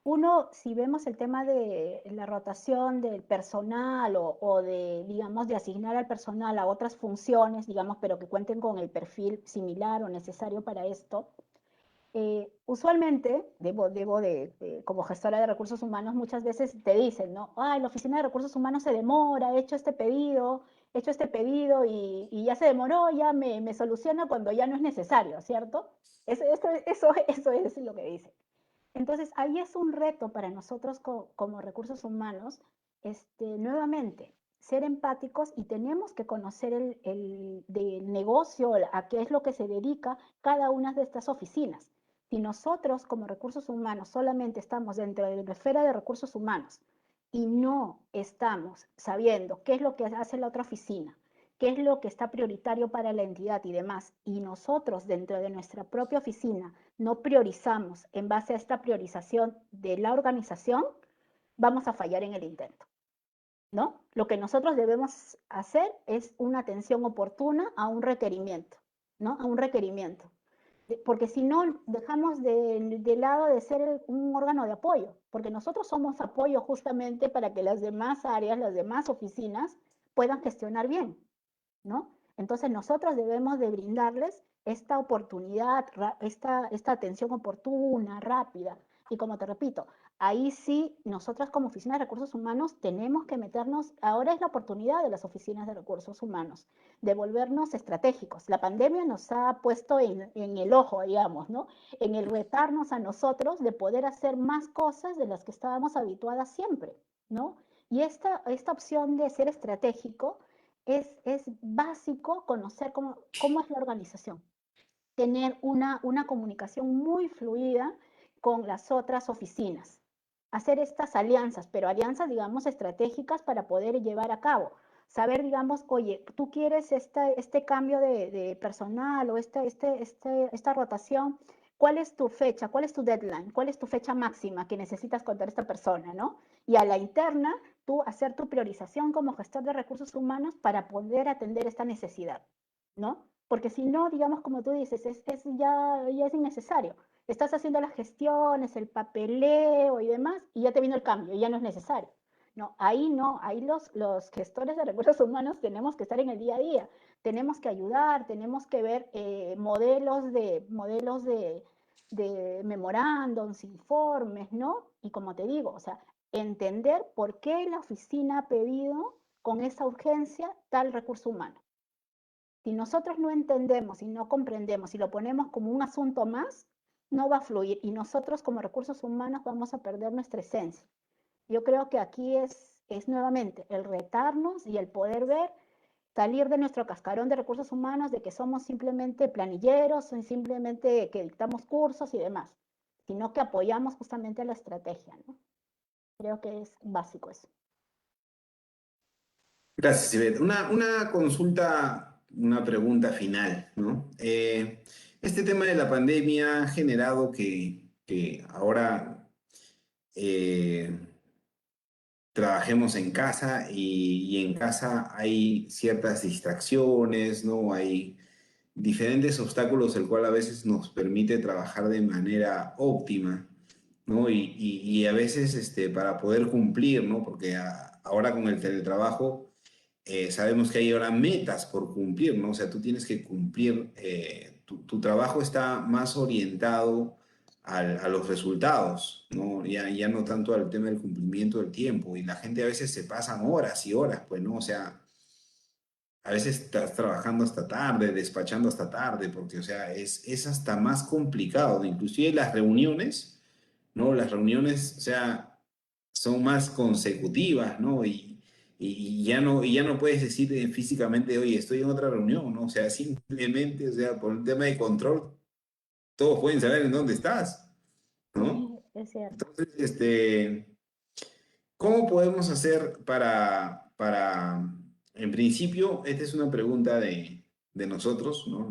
Uno, si vemos el tema de la rotación del personal o de, digamos, de asignar al personal a otras funciones, digamos, pero que cuenten con el perfil similar o necesario para esto, usualmente, como gestora de recursos humanos, muchas veces te dicen, ¿no? Ay, la oficina de recursos humanos se demora, he hecho este pedido y ya se demoró, ya me soluciona cuando ya no es necesario, ¿cierto? Eso es lo que dice. Entonces, ahí es un reto para nosotros como recursos humanos, nuevamente, ser empáticos y tenemos que conocer del negocio, a qué es lo que se dedica cada una de estas oficinas. Si nosotros como recursos humanos solamente estamos dentro de la esfera de recursos humanos y no estamos sabiendo qué es lo que hace la otra oficina, qué es lo que está prioritario para la entidad y demás, y nosotros dentro de nuestra propia oficina no priorizamos en base a esta priorización de la organización, vamos a fallar en el intento, ¿no? Lo que nosotros debemos hacer es una atención oportuna a un requerimiento, ¿no? A un requerimiento. Porque si no, dejamos de lado de ser un órgano de apoyo, porque nosotros somos apoyo justamente para que las demás áreas, las demás oficinas puedan gestionar bien, ¿no? Entonces nosotros debemos de brindarles esta oportunidad, esta atención oportuna, rápida. Y como te repito, ahí sí, nosotras como Oficina de Recursos Humanos tenemos que meternos, ahora es la oportunidad de las oficinas de recursos humanos, de volvernos estratégicos. La pandemia nos ha puesto en el ojo, digamos, ¿no? En el retarnos a nosotros de poder hacer más cosas de las que estábamos habituadas siempre, ¿no? Y esta opción de ser estratégico es básico conocer cómo es la organización, tener una comunicación muy fluida con las otras oficinas, hacer estas alianzas, pero alianzas, digamos, estratégicas para poder llevar a cabo. Saber, digamos, oye, tú quieres este cambio de personal o esta rotación, ¿cuál es tu fecha? ¿Cuál es tu deadline? ¿Cuál es tu fecha máxima que necesitas contar a esta persona, ¿no? Y a la interna, tú hacer tu priorización como gestor de recursos humanos para poder atender esta necesidad, ¿no? Porque si no, digamos, como tú dices, ya es innecesario. Estás haciendo las gestiones, el papeleo y demás, y ya te vino el cambio, y ya no es necesario. No, ahí los gestores de recursos humanos tenemos que estar en el día a día, tenemos que ayudar, tenemos que ver modelos de memorándums, informes, ¿no? Y como te digo, o sea, entender por qué la oficina ha pedido con esa urgencia tal recurso humano. Si nosotros no entendemos y no comprendemos y lo ponemos como un asunto más, no va a fluir y nosotros como recursos humanos vamos a perder nuestra esencia. Yo creo que aquí es nuevamente el retarnos y el poder ver, salir de nuestro cascarón de recursos humanos, de que somos simplemente planilleros, simplemente que dictamos cursos y demás, sino que apoyamos justamente la estrategia, ¿no? Creo que es básico eso. Gracias, Ivette. Una consulta, una pregunta final, ¿no? Este tema de la pandemia ha generado que ahora trabajemos en casa y en casa hay ciertas distracciones, ¿no? Hay diferentes obstáculos, el cual a veces nos permite trabajar de manera óptima, ¿no? Y a veces para poder cumplir, ¿no? Porque ahora con el teletrabajo sabemos que hay ahora metas por cumplir, ¿no? O sea, tú tienes que cumplir, tu trabajo está más orientado a los resultados, ¿no? Ya no tanto al tema del cumplimiento del tiempo. Y la gente a veces se pasan horas y horas, pues, ¿no? O sea, a veces estás trabajando hasta tarde, despachando hasta tarde, porque, o sea, es hasta más complicado, ¿no? Inclusive las reuniones, ¿no? Las reuniones, o sea, son más consecutivas, ¿no? Y ya no puedes decir físicamente, oye, estoy en otra reunión, ¿no? O sea, simplemente, o sea, por el tema de control, todos pueden saber en dónde estás, ¿no? Sí, es cierto. Entonces, ¿cómo podemos hacer en principio, esta es una pregunta de nosotros, ¿no?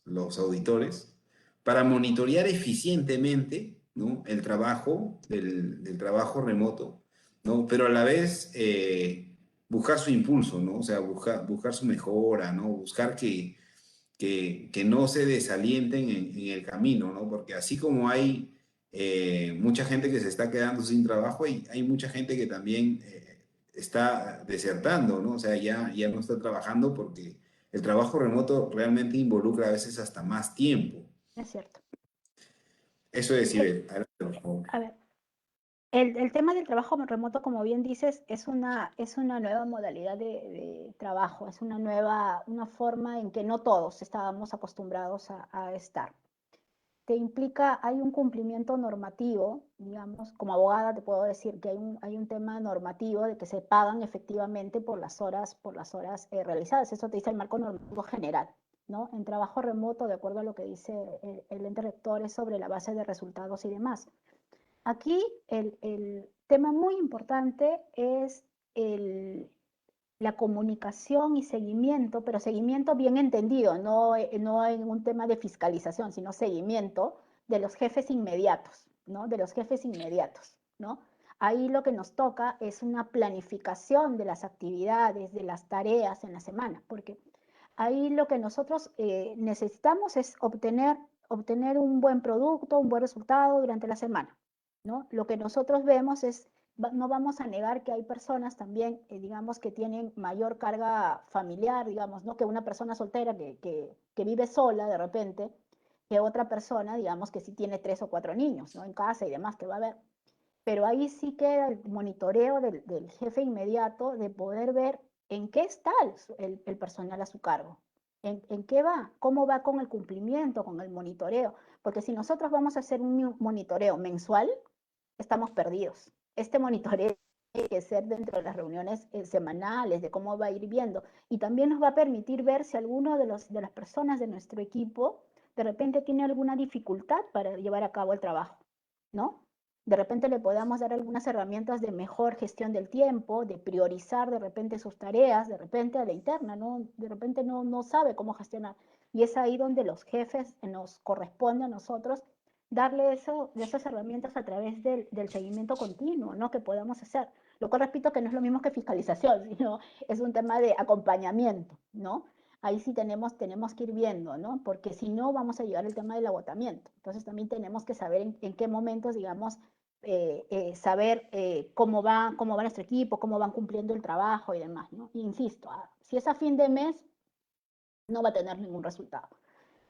Los auditores, para monitorear eficientemente, ¿no? El trabajo, del trabajo remoto, ¿no? Pero a la vez buscar su impulso, ¿no? O sea, buscar su mejora, ¿no? Buscar que no se desalienten en el camino, ¿no? Porque así como hay mucha gente que se está quedando sin trabajo, hay mucha gente que también está desertando, ¿no? O sea, ya no está trabajando porque el trabajo remoto realmente involucra a veces hasta más tiempo. Es cierto. Eso es, Eh, Ibel. Adelante, por favor. a ver, el tema del trabajo remoto, como bien dices, es una nueva modalidad de trabajo, es una forma en que no todos estábamos acostumbrados a estar. Te implica, hay un cumplimiento normativo, digamos, como abogada te puedo decir que hay un tema normativo de que se pagan efectivamente por las horas realizadas. Eso te dice el marco normativo general, ¿no? En trabajo remoto, de acuerdo a lo que dice el ente rector, es sobre la base de resultados y demás. Aquí el tema muy importante es la comunicación y seguimiento, pero seguimiento bien entendido, no en un tema de fiscalización, sino seguimiento de los jefes inmediatos, ¿no? De los jefes inmediatos, ¿no? Ahí lo que nos toca es una planificación de las actividades, de las tareas en la semana, porque ahí lo que nosotros necesitamos es obtener un buen producto, un buen resultado durante la semana, ¿no? Lo que nosotros vemos es, no vamos a negar que hay personas también, digamos, que tienen mayor carga familiar, digamos, ¿no? Que una persona soltera que vive sola de repente, que otra persona, digamos, que sí tiene 3 o 4 niños, ¿no? En casa y demás, que va a haber. Pero ahí sí queda el monitoreo del jefe inmediato de poder ver en qué está el personal a su cargo, en qué va, cómo va con el cumplimiento, con el monitoreo. Porque si nosotros vamos a hacer un monitoreo mensual, estamos perdidos. Este monitoreo tiene que ser dentro de las reuniones semanales, de cómo va a ir viendo. Y también nos va a permitir ver si alguno de las personas de nuestro equipo de repente tiene alguna dificultad para llevar a cabo el trabajo, ¿no? De repente le podamos dar algunas herramientas de mejor gestión del tiempo, de priorizar de repente sus tareas, de repente a la interna, ¿no? De repente no sabe cómo gestionar. Y es ahí donde los jefes nos corresponde a nosotros darle esas herramientas a través del seguimiento continuo, ¿no? Que podamos hacer. Lo cual repito que no es lo mismo que fiscalización, sino es un tema de acompañamiento, ¿no? Ahí sí tenemos que ir viendo, ¿no? Porque si no vamos a llegar al tema del agotamiento. Entonces también tenemos que saber en qué momentos, digamos, saber cómo va nuestro equipo, cómo van cumpliendo el trabajo y demás, ¿no? Y insisto, si es a fin de mes, no va a tener ningún resultado.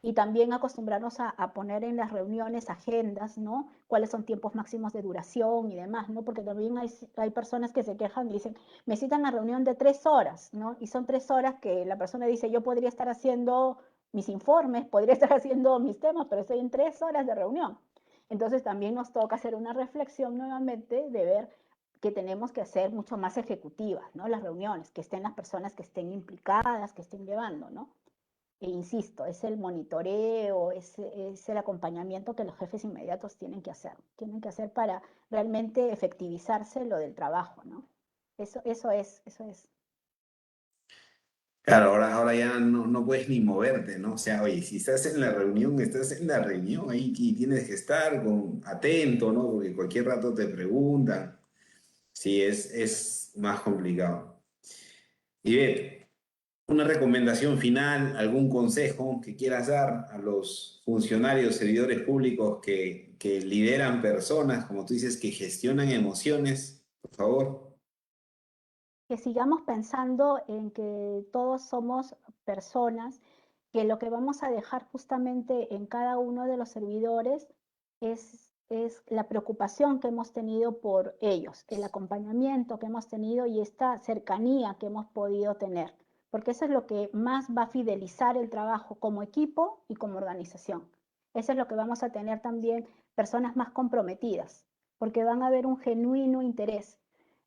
Y también acostumbrarnos a poner en las reuniones agendas, ¿no? Cuáles son tiempos máximos de duración y demás, ¿no? Porque también hay personas que se quejan y dicen, me citan a reunión de 3 horas, ¿no? Y son 3 horas que la persona dice, yo podría estar haciendo mis informes, podría estar haciendo mis temas, pero estoy en 3 horas de reunión. Entonces también nos toca hacer una reflexión nuevamente de ver que tenemos que hacer mucho más ejecutivas, ¿no? Las reuniones, que estén las personas que estén implicadas, que estén llevando, ¿no? E insisto, es el monitoreo, es el acompañamiento que los jefes inmediatos tienen que hacer para realmente efectivizarse lo del trabajo, ¿no? Eso es. Claro, ahora ya no puedes ni moverte, ¿no? O sea, oye, si estás en la reunión, estás en la reunión ahí y tienes que estar atento, ¿no? Porque cualquier rato te preguntan. Sí, es más complicado. Y ve, una recomendación final, algún consejo que quieras dar a los funcionarios, servidores públicos que lideran personas, como tú dices, que gestionan emociones, por favor. Que sigamos pensando en que todos somos personas, que lo que vamos a dejar justamente en cada uno de los servidores es la preocupación que hemos tenido por ellos, el acompañamiento que hemos tenido y esta cercanía que hemos podido tener, porque eso es lo que más va a fidelizar el trabajo como equipo y como organización. Eso es lo que vamos a tener también personas más comprometidas, porque van a haber un genuino interés.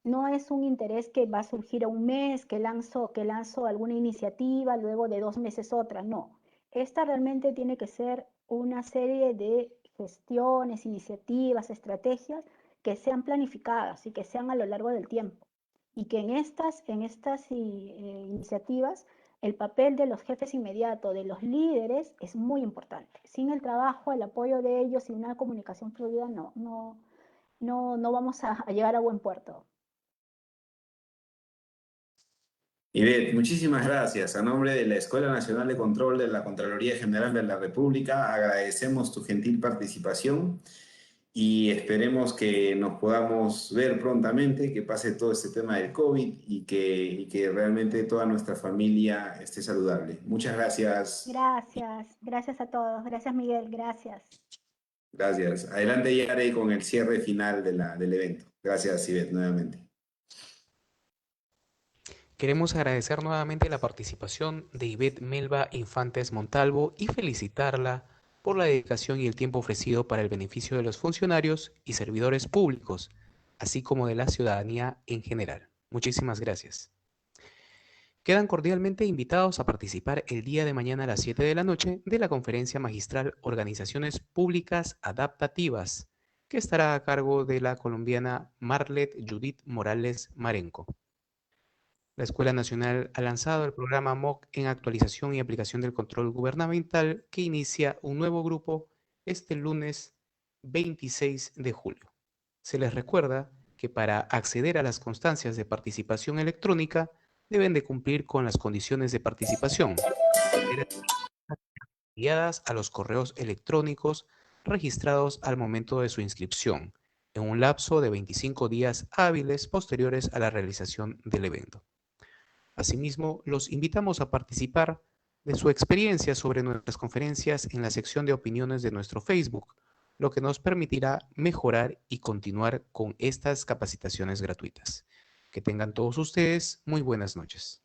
No es un interés que va a surgir a un mes, que lanzo alguna iniciativa, luego de 2 meses otra, no. Esta realmente tiene que ser una serie de gestiones, iniciativas, estrategias que sean planificadas y que sean a lo largo del tiempo. Y que en estas iniciativas el papel de los jefes inmediatos, de los líderes, es muy importante. Sin el trabajo, el apoyo de ellos, sin una comunicación fluida, no vamos a llegar a buen puerto. Ivette, muchísimas gracias. A nombre de la Escuela Nacional de Control de la Contraloría General de la República, agradecemos tu gentil participación y esperemos que nos podamos ver prontamente, que pase todo este tema del COVID y que realmente toda nuestra familia esté saludable. Muchas gracias. Gracias a todos. Gracias, Miguel. Gracias. Gracias. Adelante, Yare, con el cierre final del evento. Gracias, Ivette, nuevamente. Queremos agradecer nuevamente la participación de Ivette Melba Infantes Montalvo y felicitarla por la dedicación y el tiempo ofrecido para el beneficio de los funcionarios y servidores públicos, así como de la ciudadanía en general. Muchísimas gracias. Quedan cordialmente invitados a participar el día de mañana a las 7 de la noche de la conferencia magistral Organizaciones Públicas Adaptativas, que estará a cargo de la colombiana Marlet Judith Morales Marenco. La Escuela Nacional ha lanzado el programa MOOC en actualización y aplicación del control gubernamental que inicia un nuevo grupo este lunes 26 de julio. Se les recuerda que para acceder a las constancias de participación electrónica deben de cumplir con las condiciones de participación enviadas a los correos electrónicos registrados al momento de su inscripción, en un lapso de 25 días hábiles posteriores a la realización del evento. Asimismo, los invitamos a participar de su experiencia sobre nuestras conferencias en la sección de opiniones de nuestro Facebook, lo que nos permitirá mejorar y continuar con estas capacitaciones gratuitas. Que tengan todos ustedes muy buenas noches.